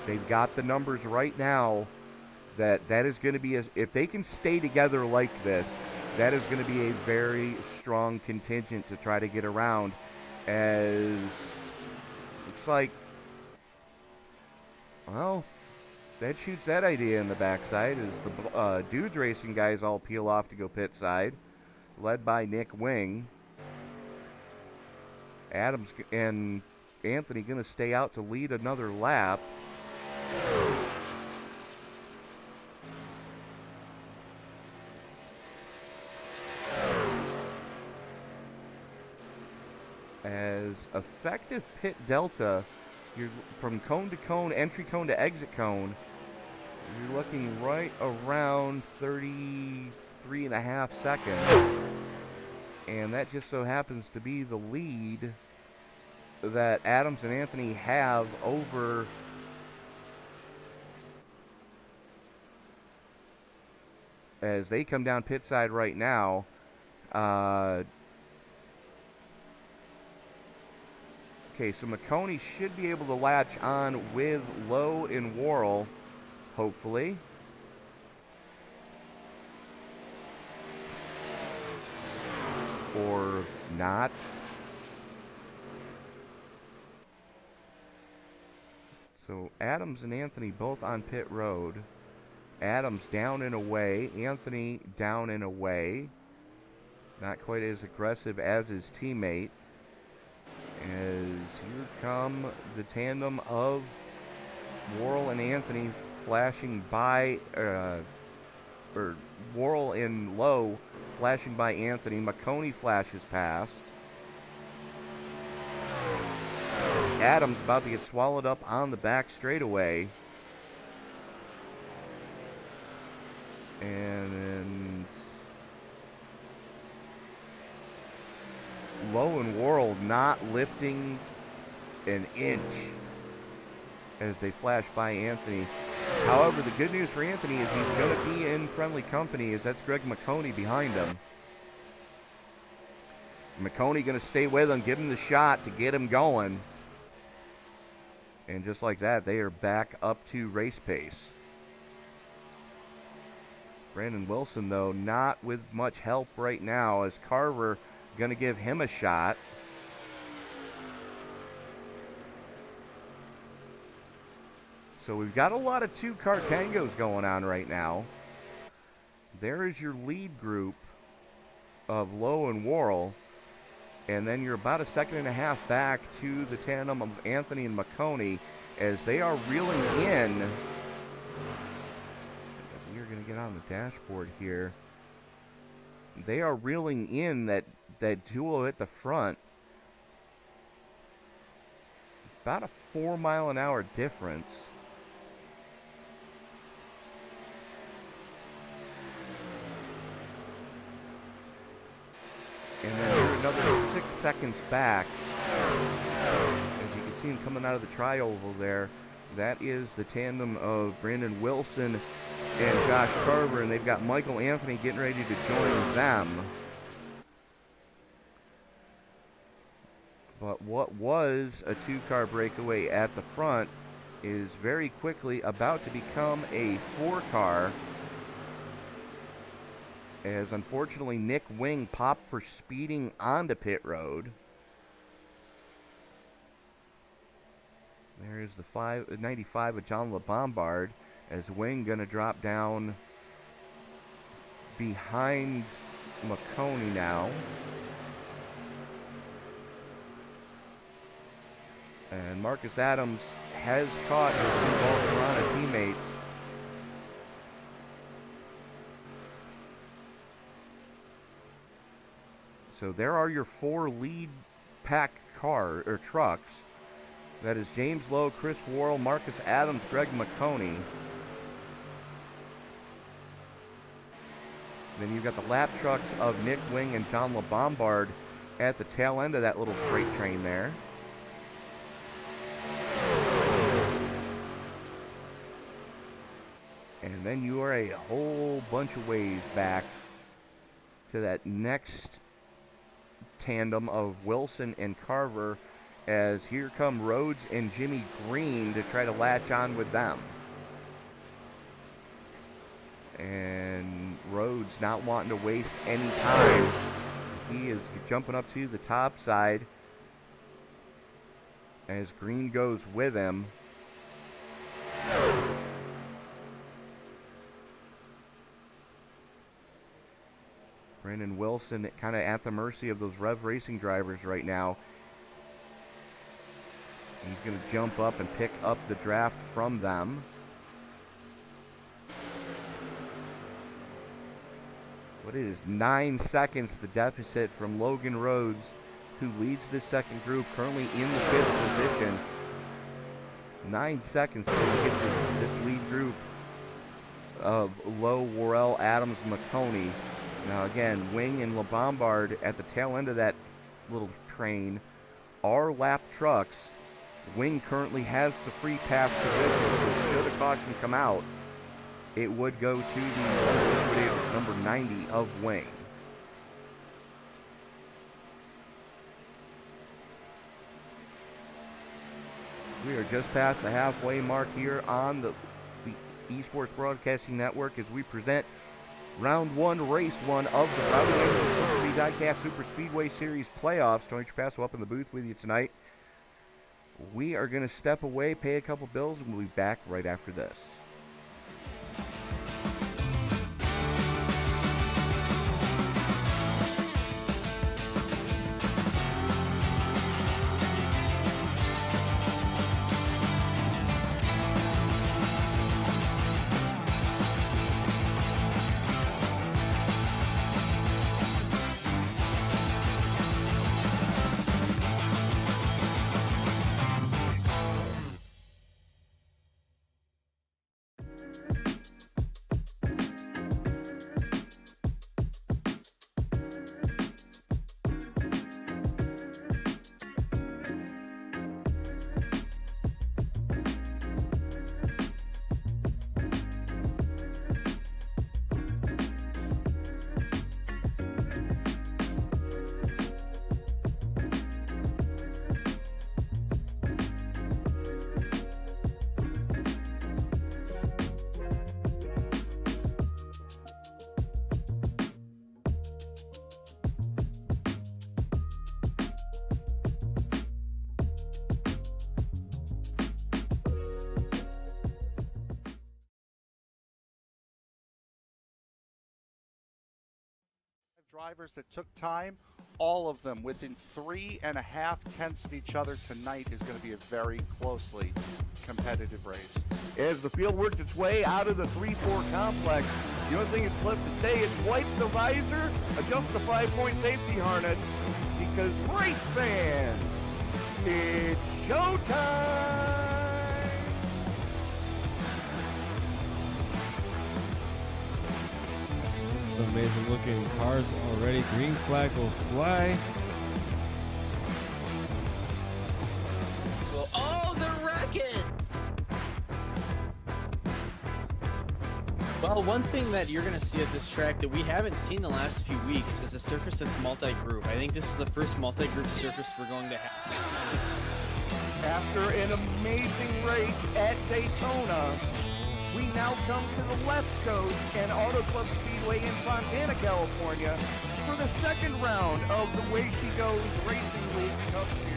They've got the numbers right now that is going to be, if they can stay together like this, that is going to be a very strong contingent to try to get around, as looks like, well, that shoots that idea in the backside as the Dudes Racing guys all peel off to go pit side, led by Nick Wing. Adams and Anthony going to stay out to lead another lap. As effective pit delta, you're from cone to cone, entry cone to exit cone, you're looking right around 33.5 seconds. And that just so happens to be the lead that Adams and Anthony have over as they come down pit side right now. Okay, so McConey should be able to latch on with Lowe and Worrell, hopefully. Or not. So Adams and Anthony both on pit road. Adams down and away. Anthony down and away. Not quite as aggressive as his teammate. As here come the tandem of Worrell and Anthony flashing by, or Worrell and Lowe flashing by Anthony. McConey flashes past. Adams about to get swallowed up on the back straightaway. And Lowe and Worrell not lifting an inch as they flash by Anthony. However, the good news for Anthony is he's going to be in friendly company, as that's Greg Mcconey behind him. McConey going to stay with him, give him the shot to get him going. And just like that, they are back up to race pace. Brandon Wilson, though, not with much help right now, as Carver going to give him a shot. So we've got a lot of two-car tangos going on right now. There is your lead group of Lowe and Worrell. And then you're about a second and a half back to the tandem of Anthony and Mcconey as they are reeling in. We're going to get on the dashboard here. They are reeling in that duo at the front. About a 4-mile-an-hour difference. And then you're another 6 seconds back. As you can see him coming out of the tri-oval there. That is the tandem of Brandon Wilson and Josh Carver, and they've got Michael Anthony getting ready to join them. But what was a two-car breakaway at the front is very quickly about to become a four-car, as unfortunately Nick Wing popped for speeding onto pit road. There's the 95 of John LeBombard, as Wing going to drop down behind Mcconey now. And Marcus Adams has caught his two Valderrama teammates. So there are your four lead pack trucks. That is James Lowe, Chris Worrell, Marcus Adams, Greg Mcconey. Then you've got the lap trucks of Nick Wing and John LeBombard at the tail end of that little freight train there. And then you are a whole bunch of ways back to that next tandem of Wilson and Carver, as here come Rhodes and Jimmy Green to try to latch on with them. And Rhodes not wanting to waste any time. He is jumping up to the top side as Green goes with him. Brandon Wilson kind of at the mercy of those Rev Racing drivers right now. He's going to jump up and pick up the draft from them. But it is 9 seconds the deficit from Logan Rhodes, who leads this second group, currently in the 5th position. 9 seconds to get to this lead group of Lowe, Worrell, Adams, Mcconey. Now again, Wing and LeBombard at the tail end of that little train are lap trucks. Wing currently has the free pass position, so should a caution come out, it would go to the liquidators, number 90 of Wing. We are just past the halfway mark here on the Esports Broadcasting Network as we present Round 1, Race 1 of the ROWDY Energy B Diecast Super Speedway Series playoffs. Tony Trapasso up in the booth with you tonight. We are going to step away, pay a couple bills, and we'll be back right after this. Drivers that took time, all of them within 3.5 tenths of each other tonight is going to be a very closely competitive race. As the field works its way out of the 3-4 complex, the only thing that's left to say is wipe the visor, adjust the 5-point safety harness, because race fans, it's showtime! Amazing looking cars already. Green flag will fly. Well, oh, they're wrecking! Well, one thing that you're going to see at this track that we haven't seen the last few weeks is a surface that's multi-group. I think this is the first multi-group surface we're going to have. After an amazing race at Daytona, we now come to the left coast and Auto Club Speedway in Fontana, California for the second round of the Way She Goes Racing League Cup Series.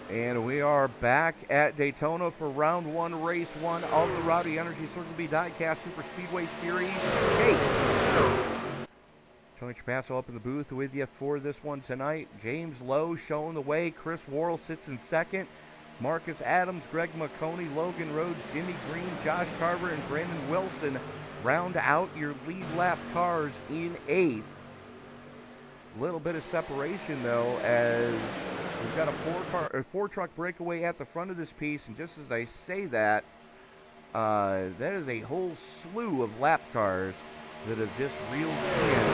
And we are back at Daytona for round one, race one of the Rowdy Energy Circle B Diecast Superspeedway Series chase. Tony Trapasso up in the booth with you for this one tonight. James Lowe showing the way. Chris Worrell sits in second. Marcus Adams, Greg Mcconey, Logan Rhodes, Jimmy Green, Josh Carver, and Brandon Wilson round out your lead lap cars in eighth. Little bit of separation though, as we've got a four-truck breakaway at the front of this piece, and just as I say that, that is a whole slew of lap cars that have just reeled in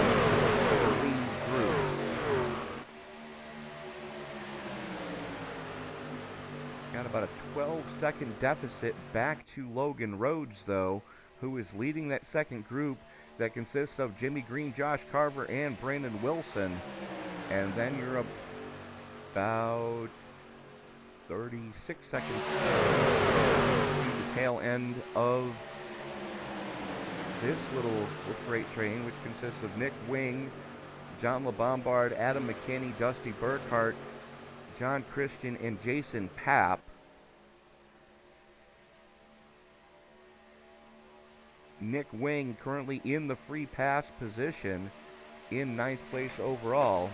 the lead group. Got about a 12-second deficit back to Logan Rhodes, though, who is leading that second group that consists of Jimmy Green, Josh Carver, and Brandon Wilson. And then you're about 36 seconds to the tail end of this little freight train, which consists of Nick Wing, John LeBombard, Adam McKinney, Dusty Burkhart, John Christian, and Jason Papp. Nick Wing currently in the free pass position in 9th place overall.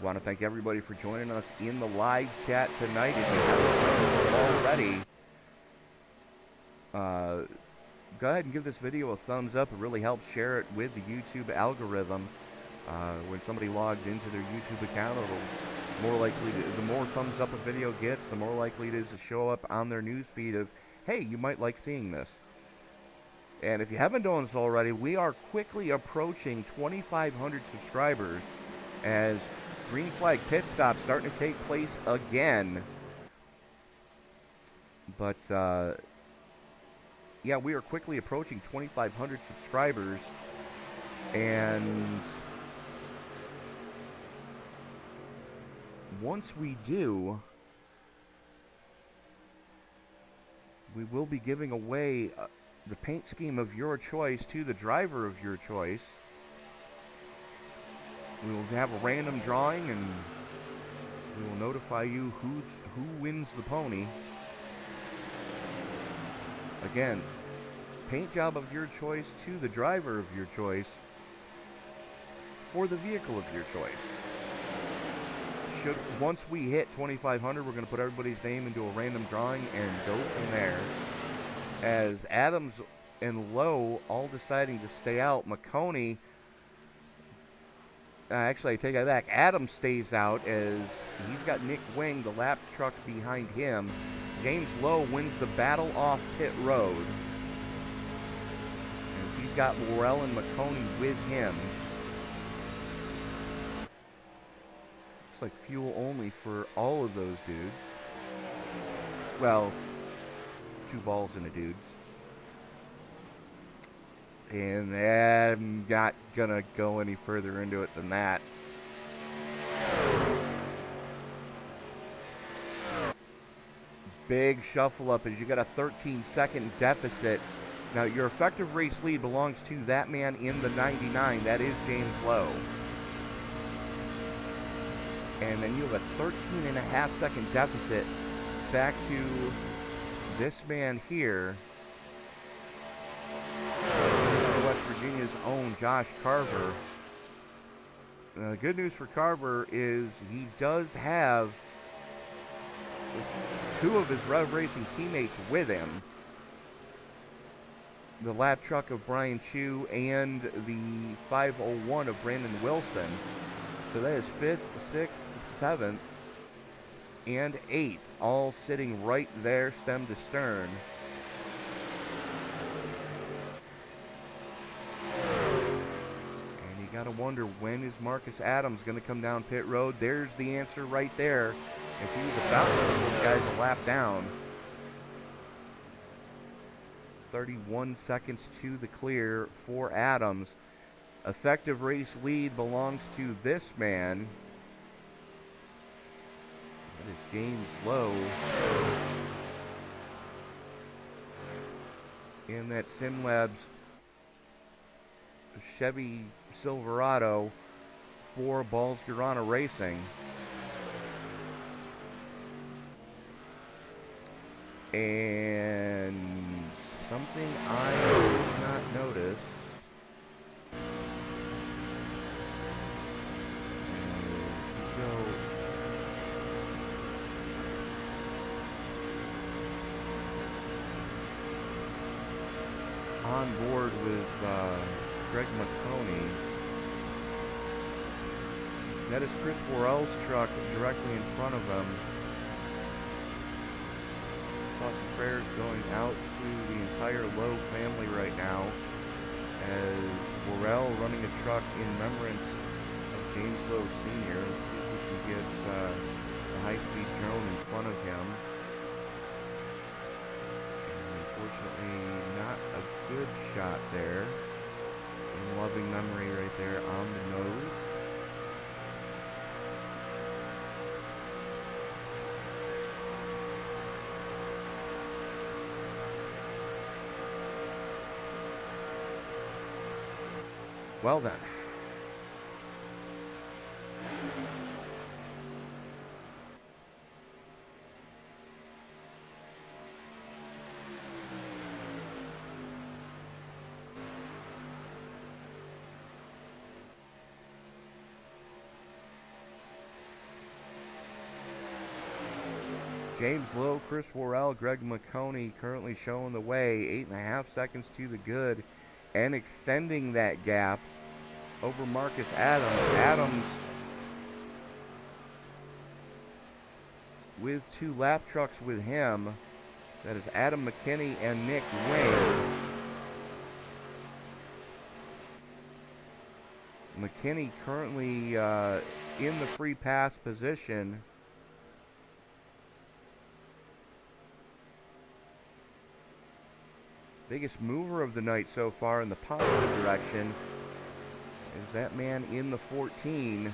Want to thank everybody for joining us in the live chat tonight. If you haven't already, go ahead and give this video a thumbs up. It really helps share it with the YouTube algorithm. When somebody logs into their YouTube account, it'll more likely the more thumbs up a video gets, the more likely it is to show up on their news feed of, hey, you might like seeing this. And if you haven't done so already, we are quickly approaching 2,500 subscribers as green flag pit stops starting to take place again. But yeah, we are quickly approaching 2,500 subscribers, and once we do, we will be giving away the paint scheme of your choice to the driver of your choice. We will have a random drawing, and we will notify you who wins the pony. Again, paint job of your choice to the driver of your choice. for the vehicle of your choice. Once we hit 2,500, we're going to put everybody's name into a random drawing and go from there. As Adams and Lowe all deciding to stay out, Mcconey, actually I take that back, Adams stays out as he's got Nick Wing, the lap truck behind him. James Lowe wins the battle off pit road. As he's got Morrell and Mcconey with him. Looks like fuel only for all of those dudes. Well, 2 balls and a dudes. And I'm not gonna go any further into it than that. Big shuffle up as you got a 13-second deficit. Now your effective race lead belongs to that man in the 99. That is James Lowe. And then you have a 13.5-second deficit back to this man here. West Virginia's own Josh Carver. The good news for Carver is he does have 2 of his Rev Racing teammates with him. The lap truck of Brian Chu and the 501 of Brandon Wilson. So that is 5th, 6th, 7th, and 8th, all sitting right there, stem to stern. And you gotta wonder, when is Marcus Adams gonna come down pit road? There's the answer right there. If he was about to put those guys a lap down. 31 seconds to the clear for Adams. Effective race lead belongs to this man. That is James Lowe. In that SimLabs Chevy Silverado for Balls Guarana Racing. And something I did not notice. On board with Greg Mcconey. That is Chris Worrell's truck directly in front of him. Thoughts and prayers going out to the entire Lowe family right now as Worrell running a truck in remembrance of James Lowe Sr. Let's see if we can get a high-speed drone in front of him. Unfortunately, not a good shot there. In loving memory right there on the nose. Well then. James Lowe, Chris Worrell, Greg Mcconey currently showing the way. 8.5 seconds to the good and extending that gap over Marcus Adams. Adams with 2 lap trucks with him. That is Adam McKinney and Nick Wing. McKinney currently in the free pass position. Biggest mover of the night so far in the positive direction is that man in the 14.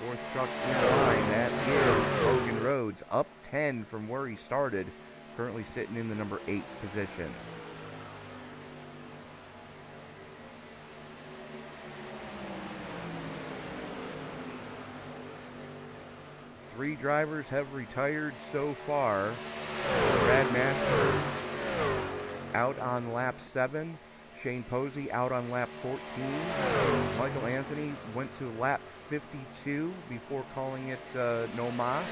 4th truck in line. That is Logan Rhodes, up 10 from where he started. Currently sitting in the number 8 position. Three drivers have retired so far. Brad Master out on lap 7. Shane Posey out on lap 14. Michael Anthony went to lap 52 before calling it no mas.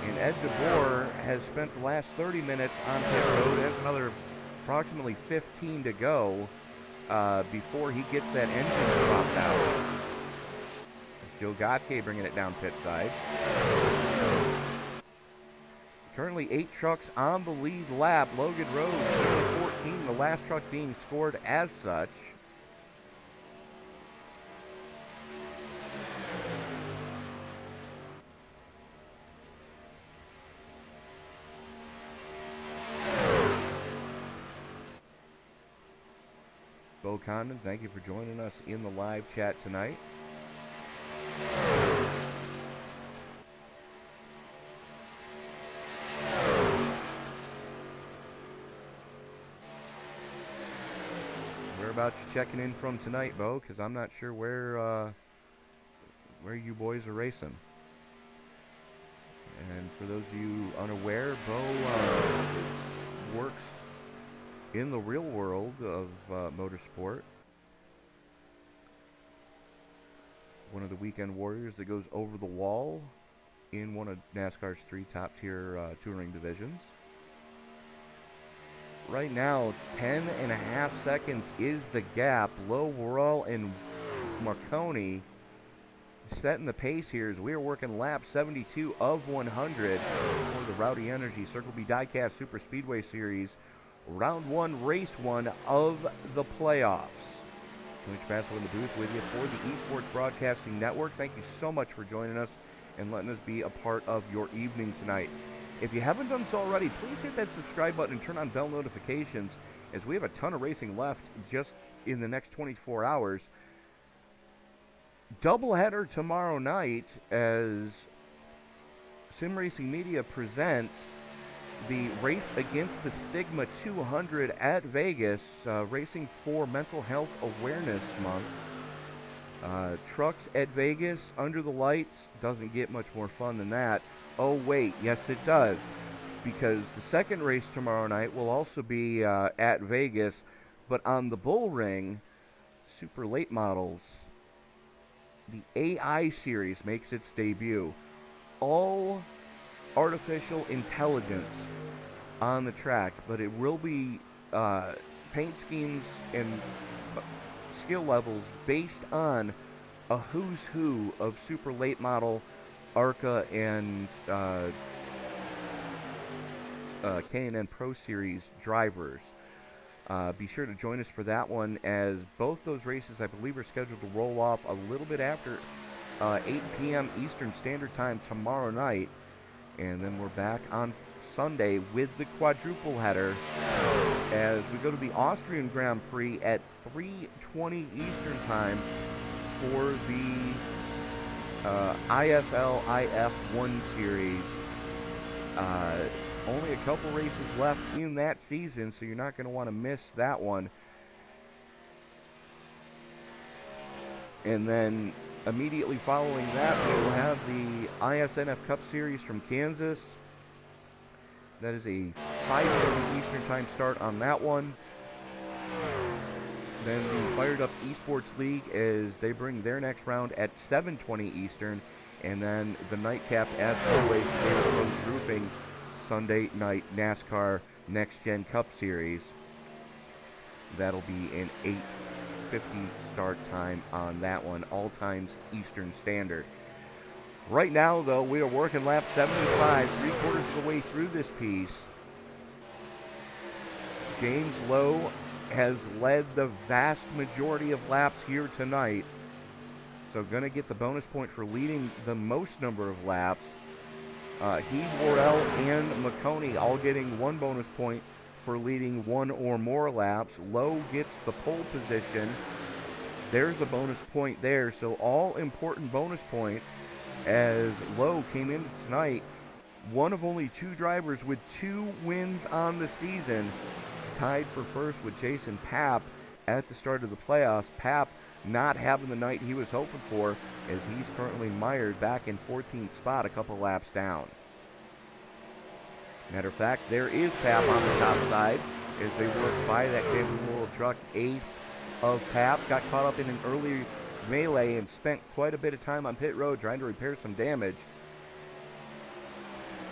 And Ed DeBoer has spent the last 30 minutes on pit road. Has another approximately 15 to go before he gets that engine dropped out. Joe Gautier bringing it down pit side. Currently 8 trucks on the lead lap. Logan Rose, 14, the last truck being scored as such. Bo Condon, thank you for joining us in the live chat tonight. Whereabouts you checking in from tonight, Bo? Because I'm not sure where you boys are racing. And for those of you unaware, Bo works in the real world of motorsport. One of the weekend warriors that goes over the wall in one of NASCAR's 3 top-tier touring divisions. Right now, 10.5 seconds is the gap. Lowe, Worrell, and Mcconey setting the pace here as we are working lap 72 of 100 for the Rowdy Energy Circle B Diecast Superspeedway Series. Round 1, race 1 of the playoffs. Tony Spasso in the booth with you for the Esports Broadcasting Network. Thank you so much for joining us and letting us be a part of your evening tonight. If you haven't done so already, please hit that subscribe button and turn on bell notifications as we have a ton of racing left just in the next 24 hours. Doubleheader tomorrow night as Sim Racing Media presents the Race Against the Stigma 200 at Vegas, Racing for Mental Health Awareness Month. Trucks at Vegas, under the lights, doesn't get much more fun than that. Oh wait, yes it does, because the second race tomorrow night will also be at Vegas, but on the bull ring, super late models. The AI series makes its debut. All artificial intelligence on the track, but it will be paint schemes and skill levels based on a who's who of super late model ARCA and K&N Pro Series drivers. Be sure to join us for that one, as both those races, I believe, are scheduled to roll off a little bit after 8 p.m. Eastern Standard Time tomorrow night. And then we're back on Sunday with the quadruple header as we go to the Austrian Grand Prix at 3:20 Eastern Time for the IFL IF1 Series. Only a couple races left in that season, so you're not going to want to miss that one. And then immediately following that, we'll have the ISNF Cup Series from Kansas. That is a 5:30 Eastern Time start on that one. Then the Fired Up Esports League, as they bring their next round at 7:20 Eastern. And then the nightcap, as always, is Roofing Sunday Night NASCAR Next Gen Cup Series. That'll be an 8:50 start time on that one, all times Eastern Standard. Right now, though, we are working lap 75, 3/4 of the way through this piece. James Lowe has led the vast majority of laps here tonight, so going to get the bonus point for leading the most number of laps. He, Worrell, and Mcconey all getting 1 bonus point for leading 1 or more laps. Lowe gets the pole position. There's a bonus point there, so all important bonus points, as Lowe came into tonight one of only 2 drivers with 2 wins on the season, tied for first with Jason Papp at the start of the playoffs. Papp not having the night he was hoping for, as he's currently mired back in 14th spot, a couple laps down. Matter of fact, there is Papp on the top side. as they work by that Campbell World truck. Ace of Pap got caught up in an early melee and spent quite a bit of time on pit road trying to repair some damage.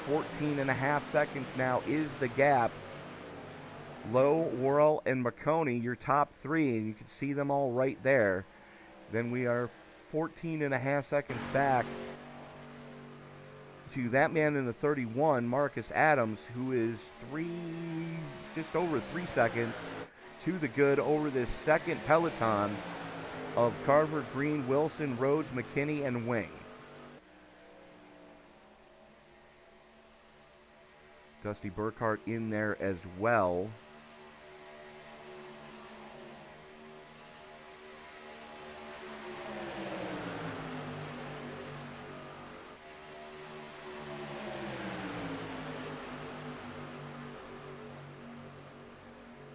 14.5 seconds now is the gap. Lowe, Worrell, and Mcconey, your top three, and you can see them all right there. Then we are 14.5 seconds back to that man in the 31, Marcus Adams, who is just over 3 seconds to the good over this second peloton of Carver, Green, Wilson, Rhodes, McKinney, and Wing. Dusty Burkhart in there as well.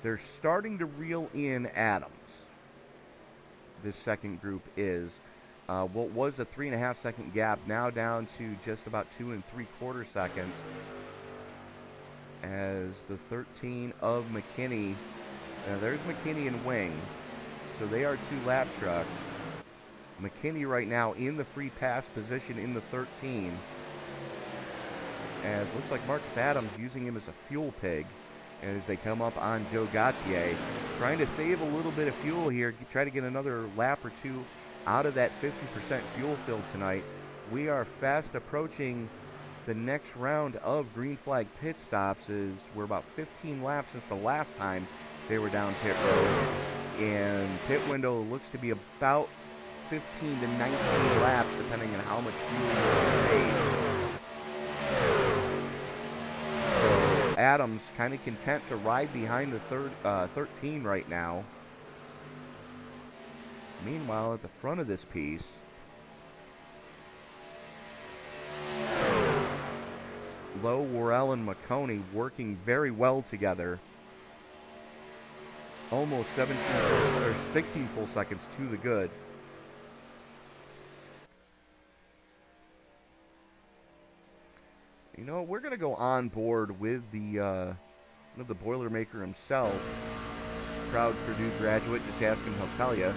They're starting to reel in Adams. This second group is. What was a 3.5 second gap, now down to just about 2 3/4 seconds. As the 13 of McKinney, there's McKinney and Wing. So they are 2 lap trucks. McKinney right now in the free pass position in the 13. As looks like Marcus Adams using him as a fuel pig. And as they come up on Joe Gautier, trying to save a little bit of fuel here, try to get another lap or two out of that 50% fuel fill tonight. We are fast approaching the next round of green flag pit stops. We're about 15 laps since the last time they were down pit road. And pit window looks to be about 15 to 19 laps, depending on how much fuel you save. Adams kind of content to ride behind the 13 right now. Meanwhile, at the front of this piece, Lowe, Worrell, and Mcconey working very well together. Almost 16 full seconds to the good. You know, we're going to go on board with the Boilermaker himself. Proud Purdue graduate, just ask him, he'll tell you.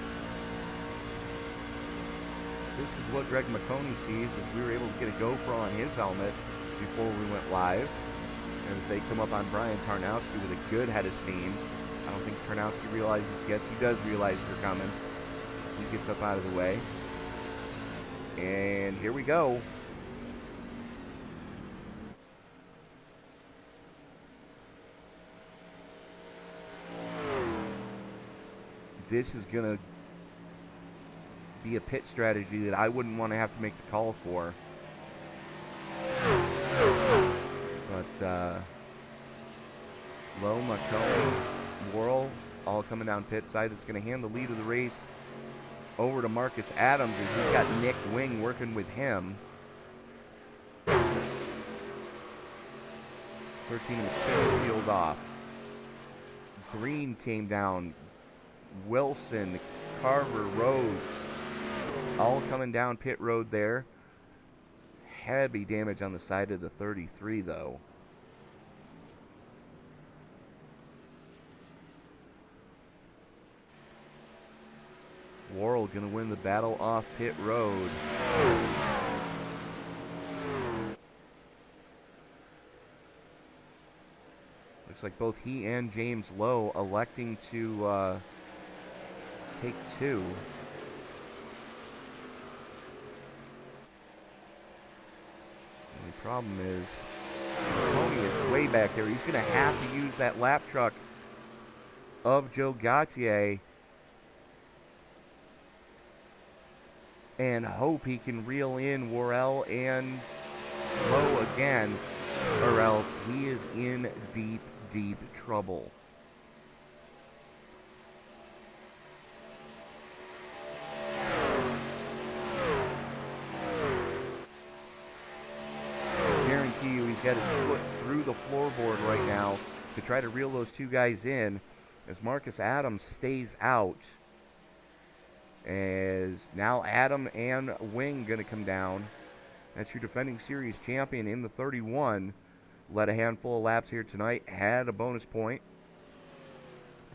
This is what Greg Mcconey sees as we were able to get a GoPro on his helmet before we went live. And as they come up on Brian Tarnowski with a good head of steam. I don't think Tarnowski realizes, yes, he does realize they're coming. He gets up out of the way. And here we go. This is going to be a pit strategy that I wouldn't want to have to make the call for. But Lowe, McConey, Worrell, all coming down pit side. It's going to hand the lead of the race over to Marcus Adams, as he's got Nick Wing working with him. 13 McKinney peeled off. Green came down. Wilson, Carver, Rhodes, all coming down pit road there. Heavy damage on the side of the 33, though. Worrell going to win the battle off pit road. Looks like both he and James Lowe electing to take 2. The problem is, Tony is way back there. He's going to have to use that lap truck of Joe Gautier and hope he can reel in Worrell and Lowe again, or else he is in deep, deep trouble. He's got his foot through the floorboard right now to try to reel those 2 guys in, as Marcus Adams stays out. As now Adam and Wing going to come down. That's your defending series champion in the 31. Led a handful of laps here tonight, had a bonus point.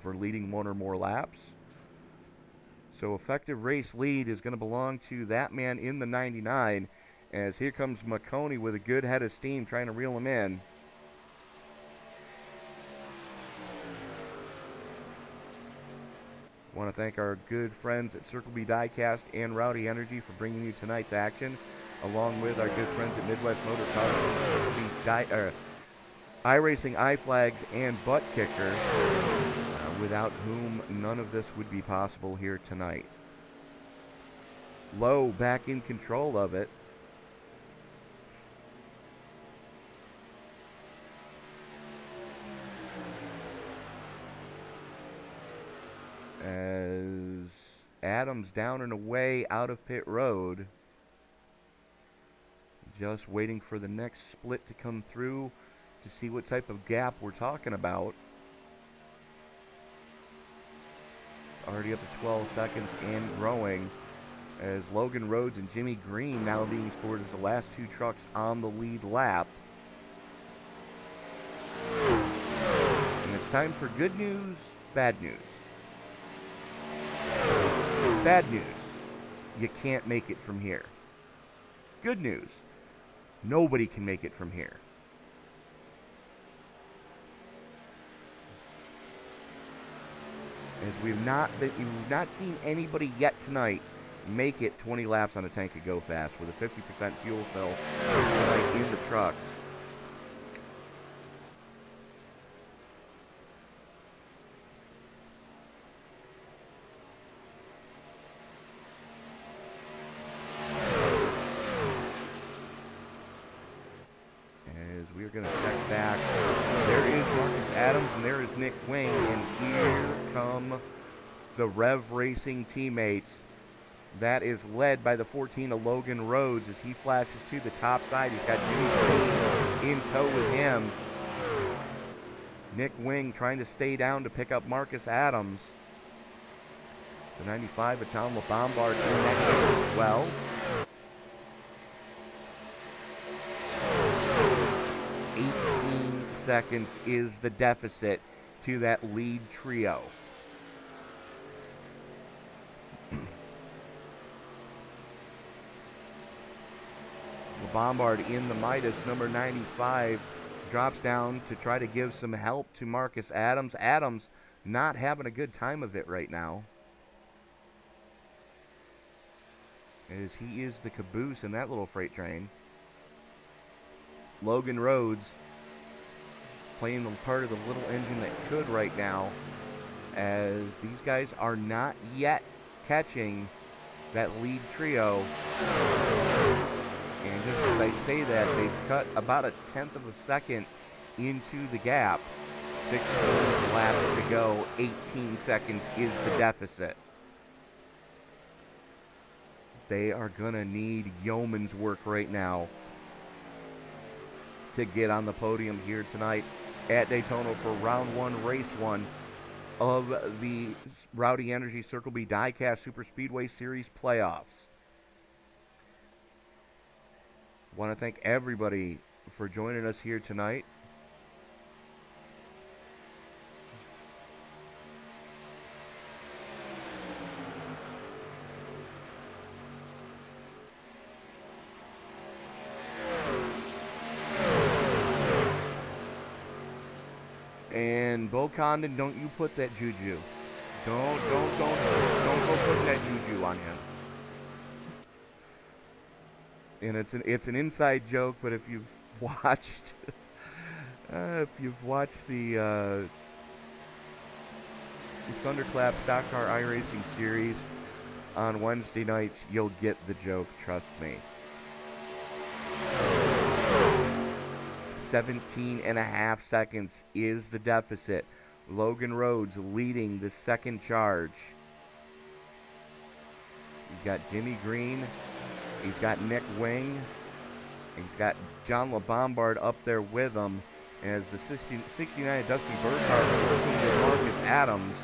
for leading one or more laps. So effective race lead is going to belong to that man in the 99, as here comes Mcconey with a good head of steam trying to reel him in. I want to thank our good friends at Circle B Diecast and Rowdy Energy for bringing you tonight's action, along with our good friends at Midwest Motor Cars, iRacing, iFlags, and Buttkicker, without whom none of this would be possible here tonight. Lowe back in control of it. As Adams down and away out of pit road. Just waiting for the next split to come through to see what type of gap we're talking about. Already up to 12 seconds and growing, as Logan Rhodes and Jimmy Green now being scored as the last two trucks on the lead lap. And it's time for good news, bad news. Bad news, you can't make it from here. Good news, nobody can make it from here. As we've not seen anybody yet tonight make it 20 laps on a tank of Go Fast with a 50% fuel fill tonight in the trucks. As we are going to check back, there is Marcus Adams and there is Nick Wing, and here come the Rev Racing teammates. That is led by the 14 of Logan Rhodes as he flashes to the top side. He's got Jimmy Green in tow with him. Nick Wing trying to stay down to pick up Marcus Adams. The 95 of Tom LeBombard in that race as well. Seconds is the deficit to that lead trio. Bombard in the Midas, number 95, drops down to try to give some help to Marcus Adams. Adams not having a good time of it right now, as he is the caboose in that little freight train. Logan Rhodes playing the part of the little engine that could right now, as these guys are not yet catching that lead trio. And just as I say that, they've cut about 1/10 of a second into the gap. 16 laps to go, 18 seconds is the deficit. They are gonna need yeoman's work right now to get on the podium here tonight at Daytona for round one, race one of the Rowdy Energy Circle B Diecast Superspeedway Series playoffs. Want to thank everybody for joining us here tonight. And Bo Condon, don't you put that juju. Don't go putting that juju on him. And it's an inside joke, but if you've watched the Thunderclap Stock Car iRacing series on Wednesday nights, you'll get the joke, trust me. 17.5 seconds is the deficit. Logan Rhodes leading the second charge. He's got Jimmy Green. He's got Nick Wing. He's got John LeBombard up there with him as the 69 of Dusty Burkhardt working with Marcus Adams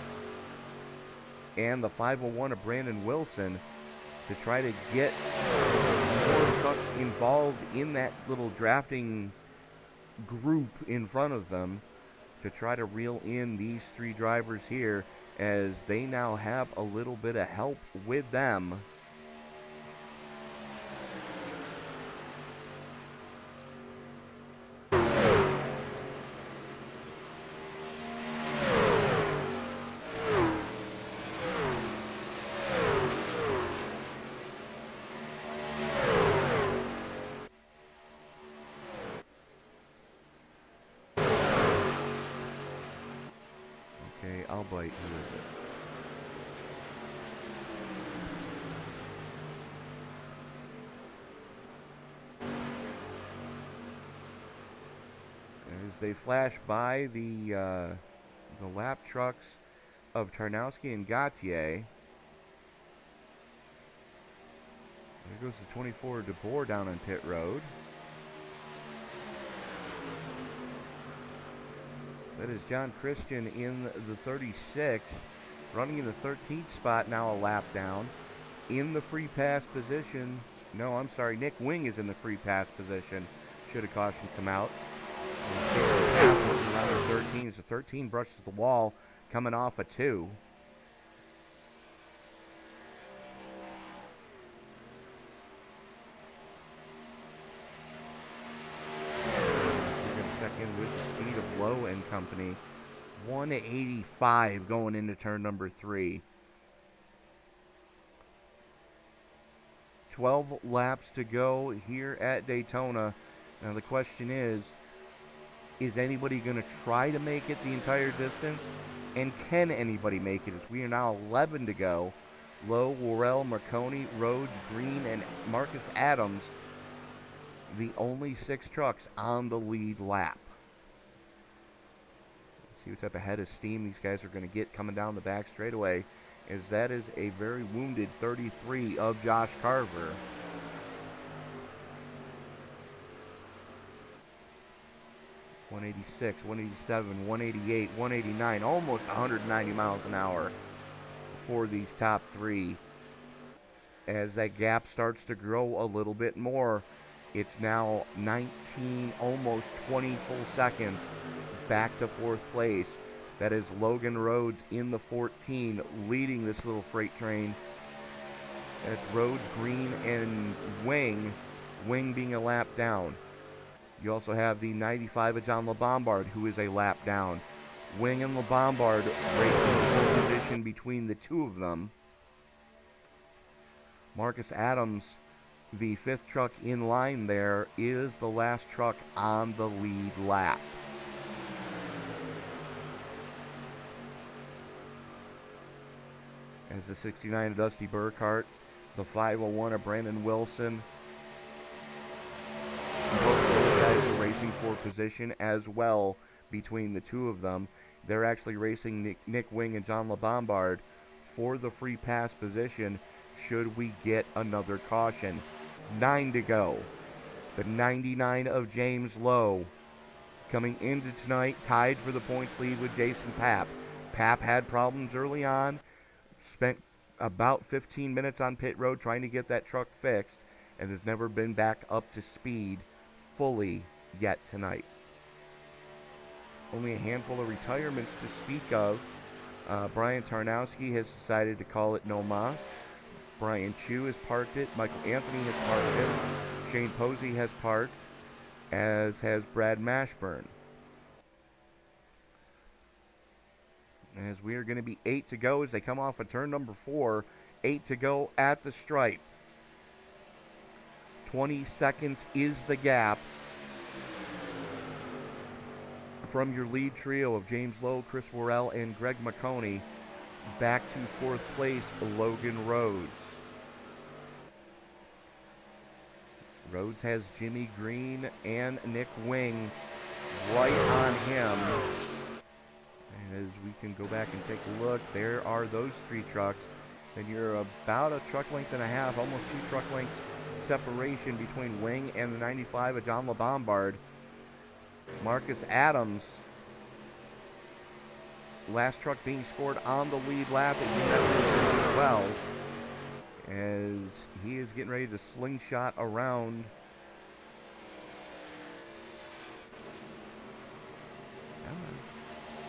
and the 501 of Brandon Wilson to try to get more trucks involved in that little drafting group in front of them to try to reel in these three drivers here, as they now have a little bit of help with them. Okay, I'll bite. Who is it? As they flash by the lap trucks of Tarnowski and Gautier. There goes the 24 DeBoer down on pit road. That is John Christian in the 36, running in the 13th spot, now a lap down. In the free pass position, no, I'm sorry, Nick Wing is in the free pass position. Should have cautioned come out. Around the 13, so 13 brushes the wall, coming off a 2. With the speed of Lowe and company, 185 going into turn number 3. 12 laps to go here at Daytona. Now the question is anybody going to try to make it the entire distance? And can anybody make it? As we are now 11 to go. Lowe, Worrell, Mcconey, Rhodes, Green, and Marcus Adams, the only 6 trucks on the lead lap. See what type of head of steam these guys are going to get coming down the back straightaway, as that is a very wounded 33 of Josh Carver. .186, 187, 188, 189, almost 190 miles an hour for these top 3. As that gap starts to grow a little bit more, it's now 19, almost 20 full seconds back to 4th place. That is Logan Rhodes in the 14, leading this little freight train. That's Rhodes, Green, and Wing. Wing being a lap down. You also have the 95 of John LeBombard, who is a lap down. Wing and LeBombard racing for position between the two of them. Marcus Adams, the 5th truck in line there, is the last truck on the lead lap. As the 69 of Dusty Burkhart, the 501 of Brandon Wilson. Both of those guys are racing for position as well between the two of them. They're actually racing Nick Wing and John LeBombard for the free pass position should we get another caution. 9 to go. The 99 of James Lowe coming into tonight tied for the points lead with Jason Papp. Papp had problems early on. Spent about 15 minutes on pit road trying to get that truck fixed, and has never been back up to speed fully yet tonight. Only a handful of retirements to speak of. Brian Tarnowski has decided to call it no mas. Brian Chu has parked it. Michael Anthony has parked it. Shane Posey has parked, as has Brad Mashburn. As we are going to be 8 to go as they come off of turn number 4. 8 to go at the stripe. 20 seconds is the gap from your lead trio of James Lowe, Chris Worrell, and Greg Mcconey back to 4th place, Logan Rhodes. Rhodes has Jimmy Green and Nick Wing right on him. And as we can go back and take a look, there are those 3 trucks. And you're about a truck length and a half, almost 2 truck lengths separation between Wing and the 95 of John LeBombard. Marcus Adams, last truck being scored on the lead lap as well, as he is getting ready to slingshot around.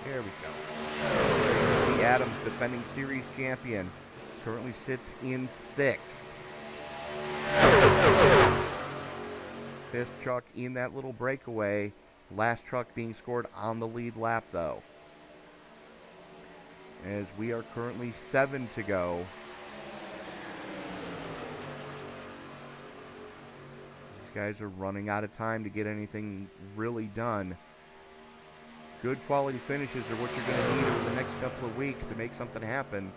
There we go. The Adams, defending series champion, currently sits in 6th. 5th truck in that little breakaway. Last truck being scored on the lead lap, though. As we are currently 7 to go. These guys are running out of time to get anything really done. Good quality finishes are what you're going to need over the next couple of weeks to make something happen.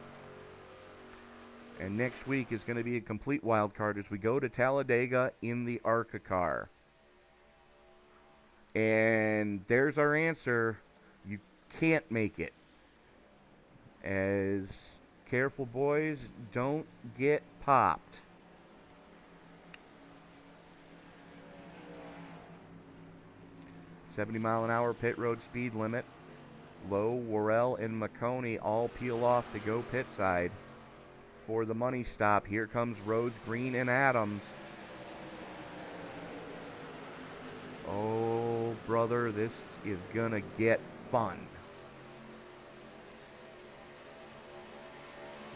And next week is going to be a complete wild card as we go to Talladega in the ARCA car. And there's our answer. You can't make it. As careful, boys, don't get popped. .70-mile-an-hour pit road speed limit. Lowe, Worrell, and Mcconey all peel off to go pit side for the money stop. Here comes Rhodes, Green, and Adams. Oh, brother, this is gonna get fun.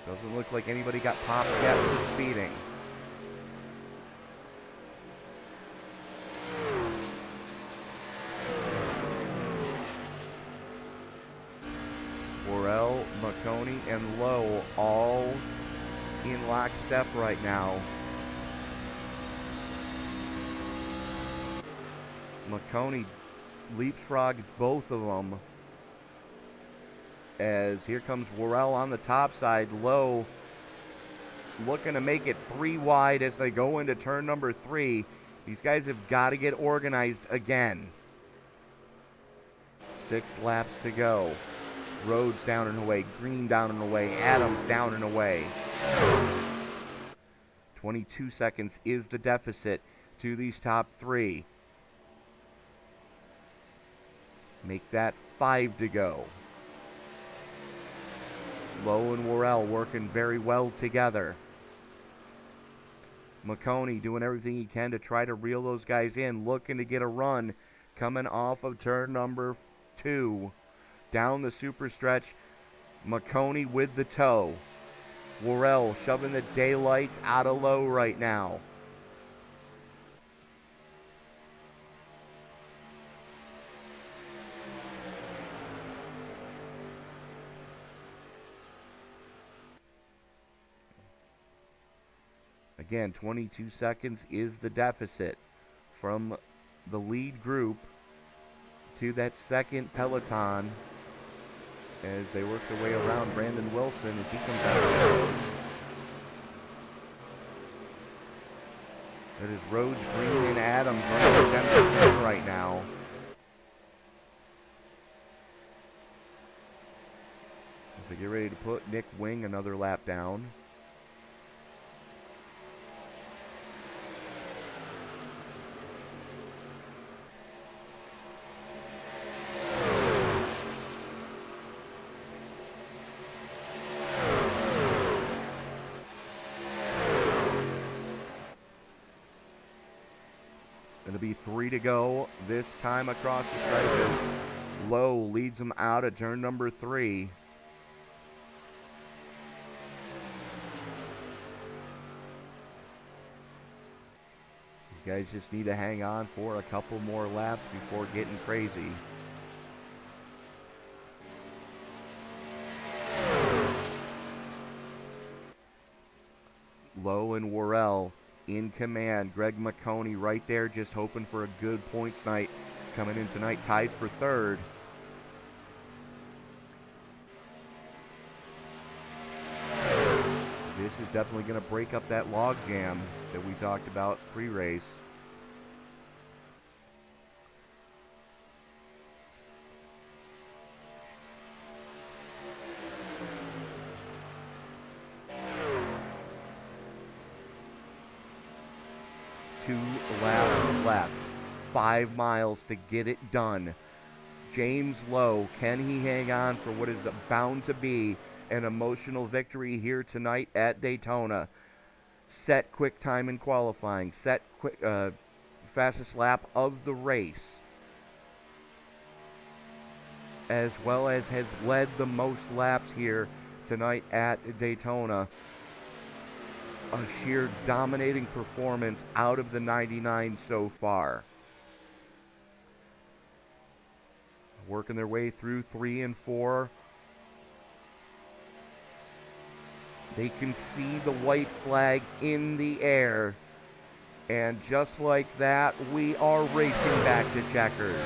Doesn't look like anybody got popped yet for speeding. Worrell, Mcconey, and Lowe all in lockstep right now. Mcconey leapfrogged both of them. As here comes Worrell on the top side. Lowe looking to make it 3 wide as they go into turn number 3. These guys have got to get organized again. 6 laps to go. Rhodes down and away. Green down and away. Adams down and away. 22 seconds is the deficit to these top 3. Make that 5 to go. Lowe and Worrell working very well together. Mcconey doing everything he can to try to reel those guys in, looking to get a run coming off of turn number 2. Down the super stretch, Mcconey with the toe. Worrell shoving the daylights out of Lowe right now. Again, 22 seconds is the deficit from the lead group to that second peloton as they work their way around Brandon Wilson as he comes out. That is Rhodes, Green, and Adams running the 10% right now. As they get ready to put Nick Wing another lap down. It'll be 3 to go this time across the stripe. Lowe leads him out at turn number 3. These guys just need to hang on for a couple more laps before getting crazy. Lowe and Worrell in command. Greg Mcconey right there just hoping for a good points night coming in tonight, tied for 3rd. This is definitely going to break up that log jam that we talked about pre-race. Left. 5 miles to get it done. James Lowe, can he hang on for what is bound to be an emotional victory here tonight at Daytona? Set quick time in qualifying. Set quick fastest lap of the race. as well as has led the most laps here tonight at Daytona. A sheer dominating performance out of the 99 so far. Working their way through 3 and 4. They can see the white flag in the air. And just like that, we are racing back to checkers.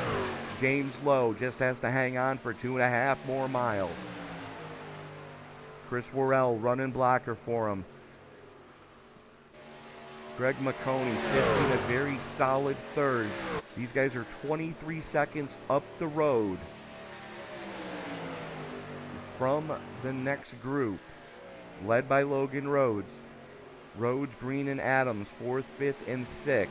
James Lowe just has to hang on for 2.5 more miles. Chris Worrell running blocker for him. Greg Mcconey sits in a very solid third. These guys are 23 seconds up the road from the next group, led by Logan Rhodes. Rhodes, Green, and Adams, 4th, 5th, and 6th.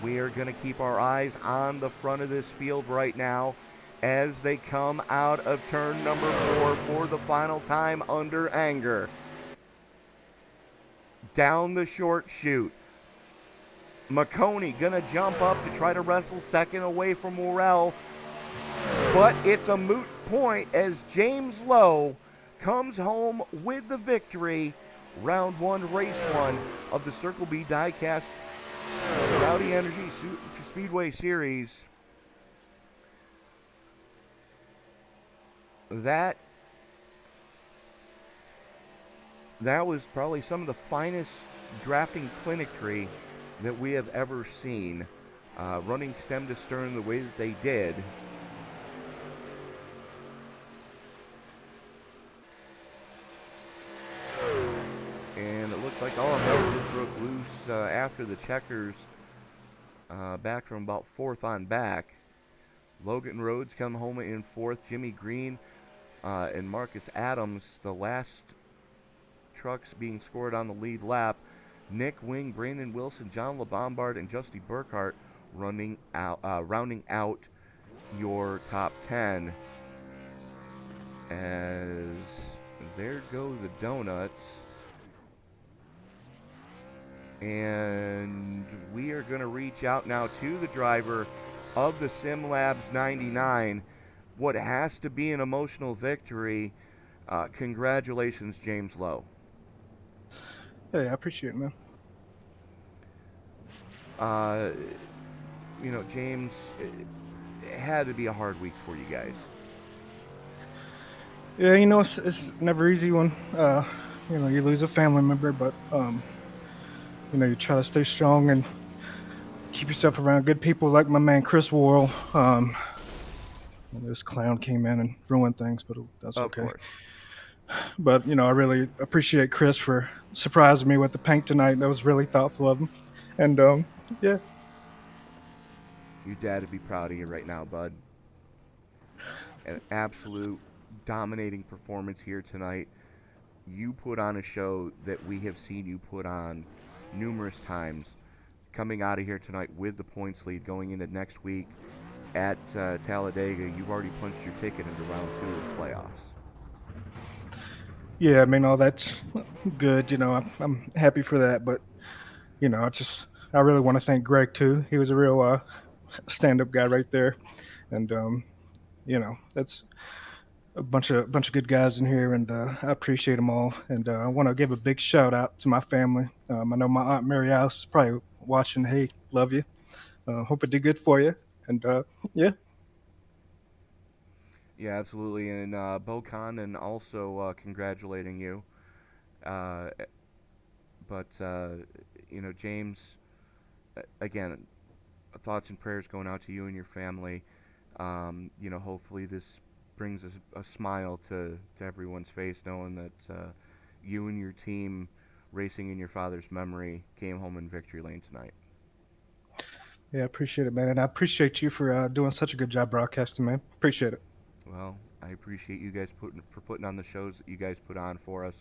We are going to keep our eyes on the front of this field right now as they come out of turn number 4 for the final time under anger. Down the short chute. McConey gonna jump up to try to wrestle second away from Worrell, but it's a moot point as James Lowe comes home with the victory. Round 1, race 1 of the Circle B Diecast Rowdy Energy Speedway Series. That was probably some of the finest drafting clinicry that we have ever seen. Running stem to stern the way that they did. And it looks like all of that just broke loose after the checkers, back from about 4th on back. Logan Rhodes come home in 4th. Jimmy Green and Marcus Adams, the last trucks being scored on the lead lap. Nick Wing, Brandon Wilson, John LeBombard, and Justy Burkhart rounding out your top 10. As there go the donuts. And we are going to reach out now to the driver of the SimLabs 99. What has to be an emotional victory. Congratulations, James Lowe. Hey, I appreciate it, man. James, it had to be a hard week for you guys. Yeah, it's never easy when, you lose a family member, but, you try to stay strong and keep yourself around good people like my man Chris Worrell. This clown came in and ruined things, but that's okay. Of course. But, I really appreciate Chris for surprising me with the paint tonight. That was really thoughtful of him. And, yeah. Your dad would be proud of you right now, bud. An absolute dominating performance here tonight. You put on a show that we have seen you put on numerous times. Coming out of here tonight with the points lead going into next week at Talladega, you've already punched your ticket into round 2 of the playoffs. Yeah, I mean, all that's good. I'm happy for that. But, I really want to thank Greg, too. He was a real stand-up guy right there. And, that's a bunch of good guys in here, and I appreciate them all. And I want to give a big shout-out to my family. I know my Aunt Mary Alice is probably watching. Hey, love you. Hope it did good for you. And, yeah. Yeah, absolutely, and Bo Condon also congratulating you. But James, again, thoughts and prayers going out to you and your family. Hopefully this brings a smile to everyone's face, knowing that you and your team, racing in your father's memory, came home in victory lane tonight. Yeah, I appreciate it, man, and I appreciate you for doing such a good job broadcasting, man. Appreciate it. Well, I appreciate you guys for putting on the shows that you guys put on for us.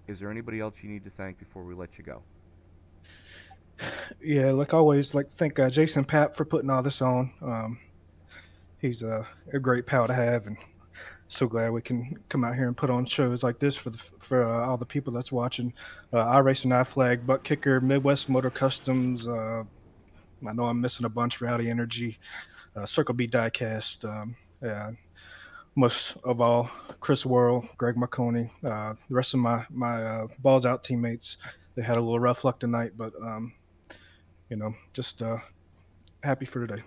Is there anybody else you need to thank before we let you go? Yeah, like always, thank Jason Papp for putting all this on. He's a great pal to have, and so glad we can come out here and put on shows like this for all the people that's watching. iRacing, iFlag, Buttkicker, Midwest Motor Customs. I know I'm missing a bunch. ROWDY Energy, Circle B Diecast. Yeah, most of all, Chris Worrell, Greg Mcconey, the rest of my balls out teammates. They had a little rough luck tonight, but just happy for today.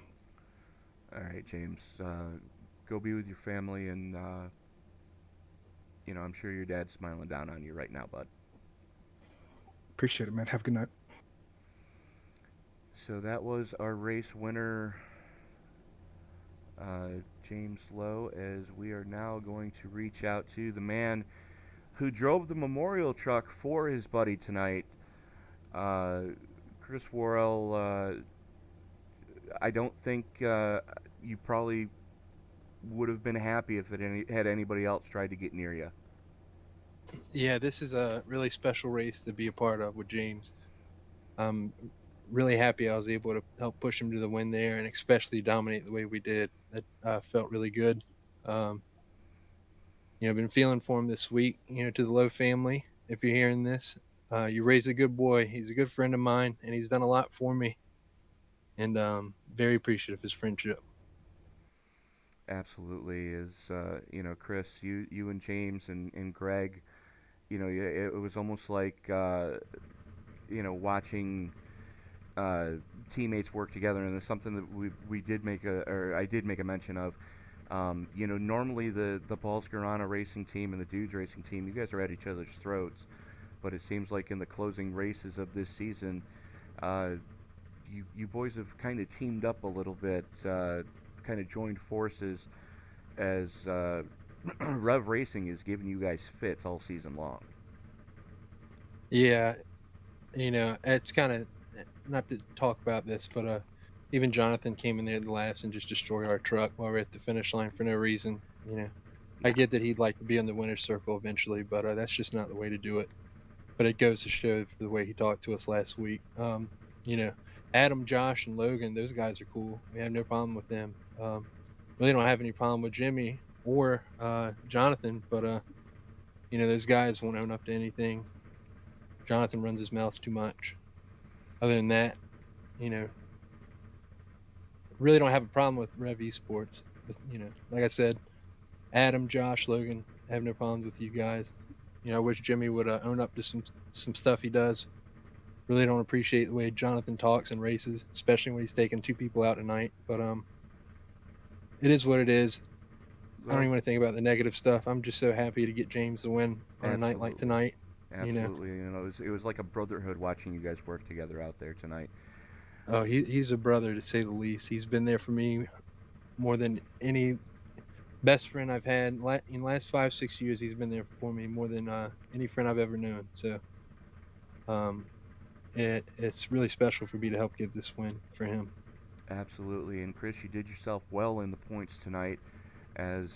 All right, James. Go be with your family, and I'm sure your dad's smiling down on you right now, bud. Appreciate it, man. Have a good night. So that was our race winner, James Lowe, as we are now going to reach out to the man who drove the memorial truck for his buddy tonight, Chris Worrell. I don't think you probably would have been happy if had anybody else tried to get near you. Yeah, this is a really special race to be a part of with James. I'm really happy I was able to help push him to the win there, and especially dominate the way we did. That felt really good. Been feeling for him this week. To the Lowe family, if you're hearing this, you raised a good boy. He's a good friend of mine, and he's done a lot for me. And very appreciative of his friendship. Absolutely. Chris, you and James and Greg, it was almost like, watching teammates work together, and it's something that I did make a mention of. Normally the Balls Garana racing team and the Dudes racing team, you guys are at each other's throats, but it seems like in the closing races of this season, you boys have kind of teamed up a little bit, kind of joined forces as Rev Racing is giving you guys fits all season long. Yeah, it's kind of, not to talk about this, but even Jonathan came in there the last and just destroyed our truck while we we're at the finish line for no reason. I get that he'd like to be in the winner's circle eventually, but that's just not the way to do it. But it goes to show the way he talked to us last week. Adam, Josh, and Logan, those guys are cool. We have no problem with them. Really don't have any problem with Jimmy or Jonathan, but those guys won't own up to anything. Jonathan runs his mouth too much. Other than that, really don't have a problem with Rev Esports. Like I said, Adam, Josh, Logan, I have no problems with you guys. I wish Jimmy would own up to some stuff he does. Really don't appreciate the way Jonathan talks and races, especially when he's taking two people out tonight. But it is what it is. I don't even want to think about the negative stuff. I'm just so happy to get James the win on a night like tonight. Absolutely. It was like a brotherhood watching you guys work together out there tonight. Oh, he's a brother, to say the least. He's been there for me more than any best friend I've had. In the last 5-6 years, he's been there for me more than any friend I've ever known. So it's really special for me to help get this win for him. Absolutely. And Chris, you did yourself well in the points tonight, as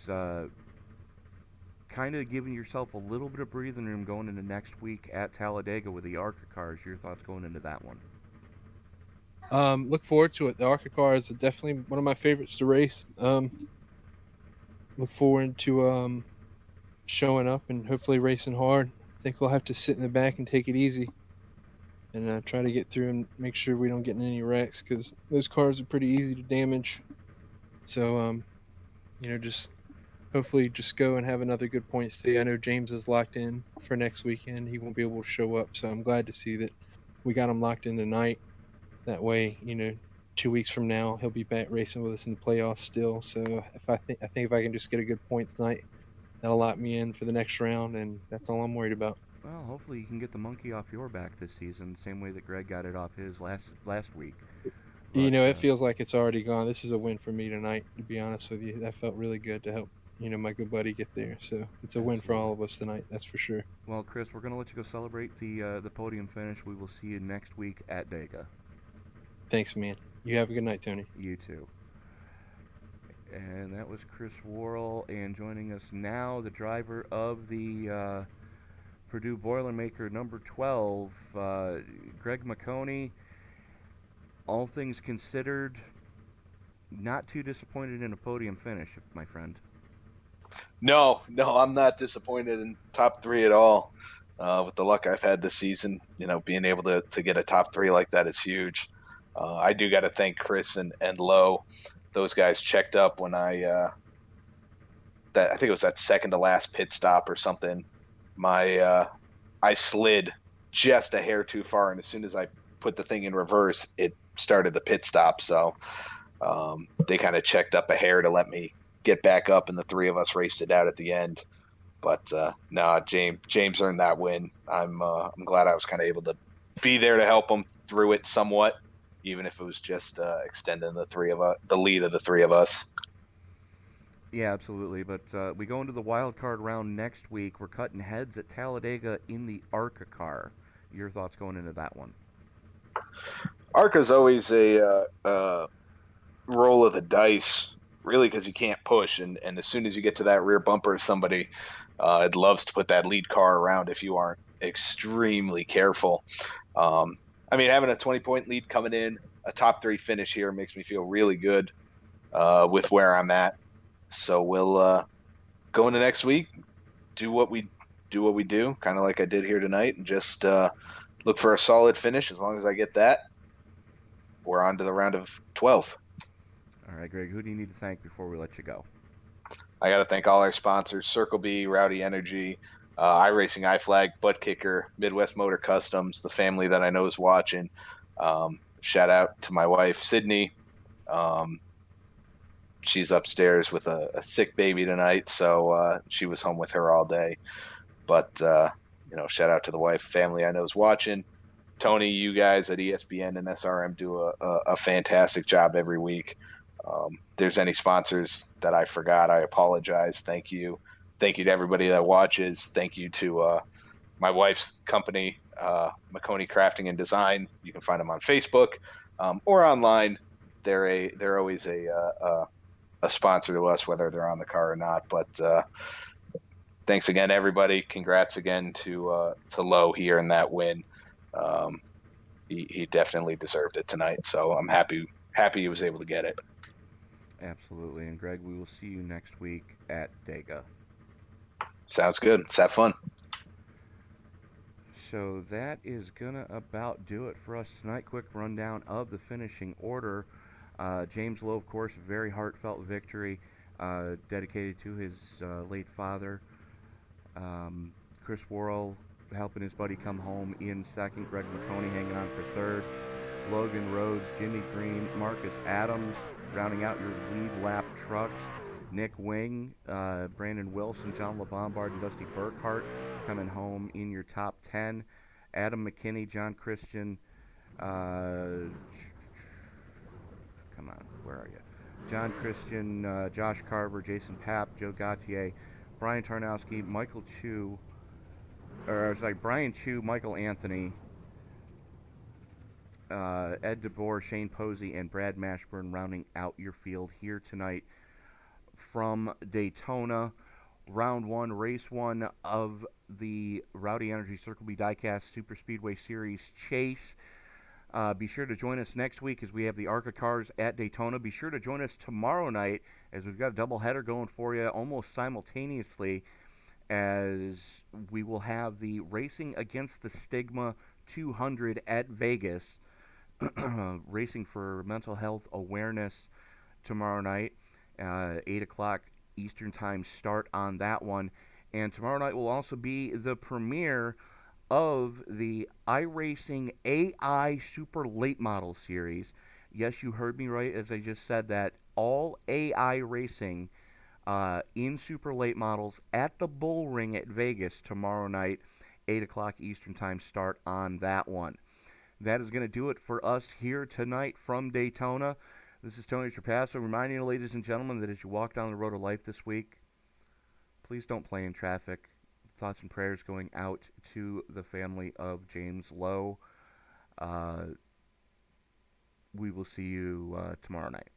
kind of giving yourself a little bit of breathing room going into next week at Talladega with the ARCA cars. Your thoughts going into that one? Look forward to it. The ARCA car is definitely one of my favorites to race. Look forward to showing up and hopefully racing hard. I think we'll have to sit in the back and take it easy and try to get through and make sure we don't get in any wrecks, because those cars are pretty easy to damage. So, just hopefully just go and have another good points day. I know James is locked in for next weekend. He won't be able to show up, so I'm glad to see that we got him locked in tonight. That way, 2 weeks from now, he'll be back racing with us in the playoffs still. So I think if I can just get a good point tonight, that'll lock me in for the next round, and that's all I'm worried about. Well, hopefully you can get the monkey off your back this season, the same way that Greg got it off his last week. But, it feels like it's already gone. This is a win for me tonight, to be honest with you. That felt really good to help, my good buddy get there. So it's a win for all of us tonight, that's for sure. Well, Chris, we're going to let you go celebrate the podium finish. We will see you next week at Dega. Thanks, man. You have a good night, Tony. You too. And that was Chris Worrell, and joining us now, the driver of the Purdue Boilermaker number 12, Greg Mcconey. All things considered, not too disappointed in a podium finish, my friend. No, I'm not disappointed in top three at all. With the luck I've had this season, being able to get a top three like that is huge. I do got to thank Chris and Lowe. Those guys checked up when I that, I think it was that second to last pit stop or something. I slid just a hair too far, and as soon as I put the thing in reverse, it started the pit stop. So they kind of checked up a hair to let me get back up, and the three of us raced it out at the end. But no, James earned that win. I'm glad I was kind of able to be there to help him through it somewhat, even if it was just extending the lead of the three of us. Yeah, absolutely. But we go into the wild card round next week. We're cutting heads at Talladega in the ARCA car. Your thoughts going into that one? ARCA's always a roll of the dice, really, because you can't push, and as soon as you get to that rear bumper of somebody, it loves to put that lead car around if you aren't extremely careful. I mean, having a 20-point lead coming in, a top 3 finish here makes me feel really good with where I'm at. So we'll go into next week, do what we do, kind of like I did here tonight, and just look for a solid finish. As long as I get that, we're on to the round of 12. All right, Greg, who do you need to thank before we let you go? I got to thank all our sponsors: Circle B, Rowdy Energy, iRacing, iFlag, Buttkicker, Midwest Motor Customs, the family that I know is watching. Shout out to my wife, Sydney. She's upstairs with a sick baby tonight, so she was home with her all day. But, shout out to the wife, family I know is watching. Tony, you guys at ESBN and SRM do a fantastic job every week. If there's any sponsors that I forgot, I apologize. Thank you. Thank you to everybody that watches. Thank you to my wife's company, McConey Crafting and Design. You can find them on Facebook or online. They're always a sponsor to us, whether they're on the car or not. But thanks again, everybody. Congrats again to Lowe here in that win. He definitely deserved it tonight. So I'm happy he was able to get it. Absolutely. And Greg, we will see you next week at Dega. Sounds good. Let's have fun. So that is going to about do it for us tonight. Quick rundown of the finishing order. James Lowe, of course, very heartfelt victory dedicated to his late father. Chris Worrell helping his buddy come home in second. Greg Mcconey hanging on for third. Logan Rhodes, Jimmy Green, Marcus Adams rounding out your lead lap trucks. Nick Wing, Brandon Wilson, John LeBombard, and Dusty Burkhart coming home in your top 10. Adam McKinney, John Christian, come on, where are you? John Christian, Josh Carver, Jason Papp, Joe Gautier, Brian Tarnowski, Brian Chu, Michael Anthony, Ed DeBoer, Shane Posey, and Brad Mashburn rounding out your field here tonight from Daytona. Round 1, race 1 of the Rowdy Energy Circle B Diecast Superspeedway Series Chase. Be sure to join us next week as we have the ARCA cars at Daytona. Be sure to join us tomorrow night as we've got a doubleheader going for you almost simultaneously, as we will have the Racing Against the Stigma 200 at Vegas, Racing for Mental Health Awareness tomorrow night, 8 o'clock Eastern Time start on that one. And tomorrow night will also be the premiere of the iRacing AI Super Late Model Series. Yes, you heard me right as I just said that. All AI racing in Super Late Models at the Bull Ring at Vegas tomorrow night, 8 o'clock Eastern Time start on that one. That is going to do it for us here tonight from Daytona. This is Tony Trapasso reminding you, ladies and gentlemen, that as you walk down the road of life this week, please don't play in traffic. Thoughts and prayers going out to the family of James Lowe. We will see you tomorrow night.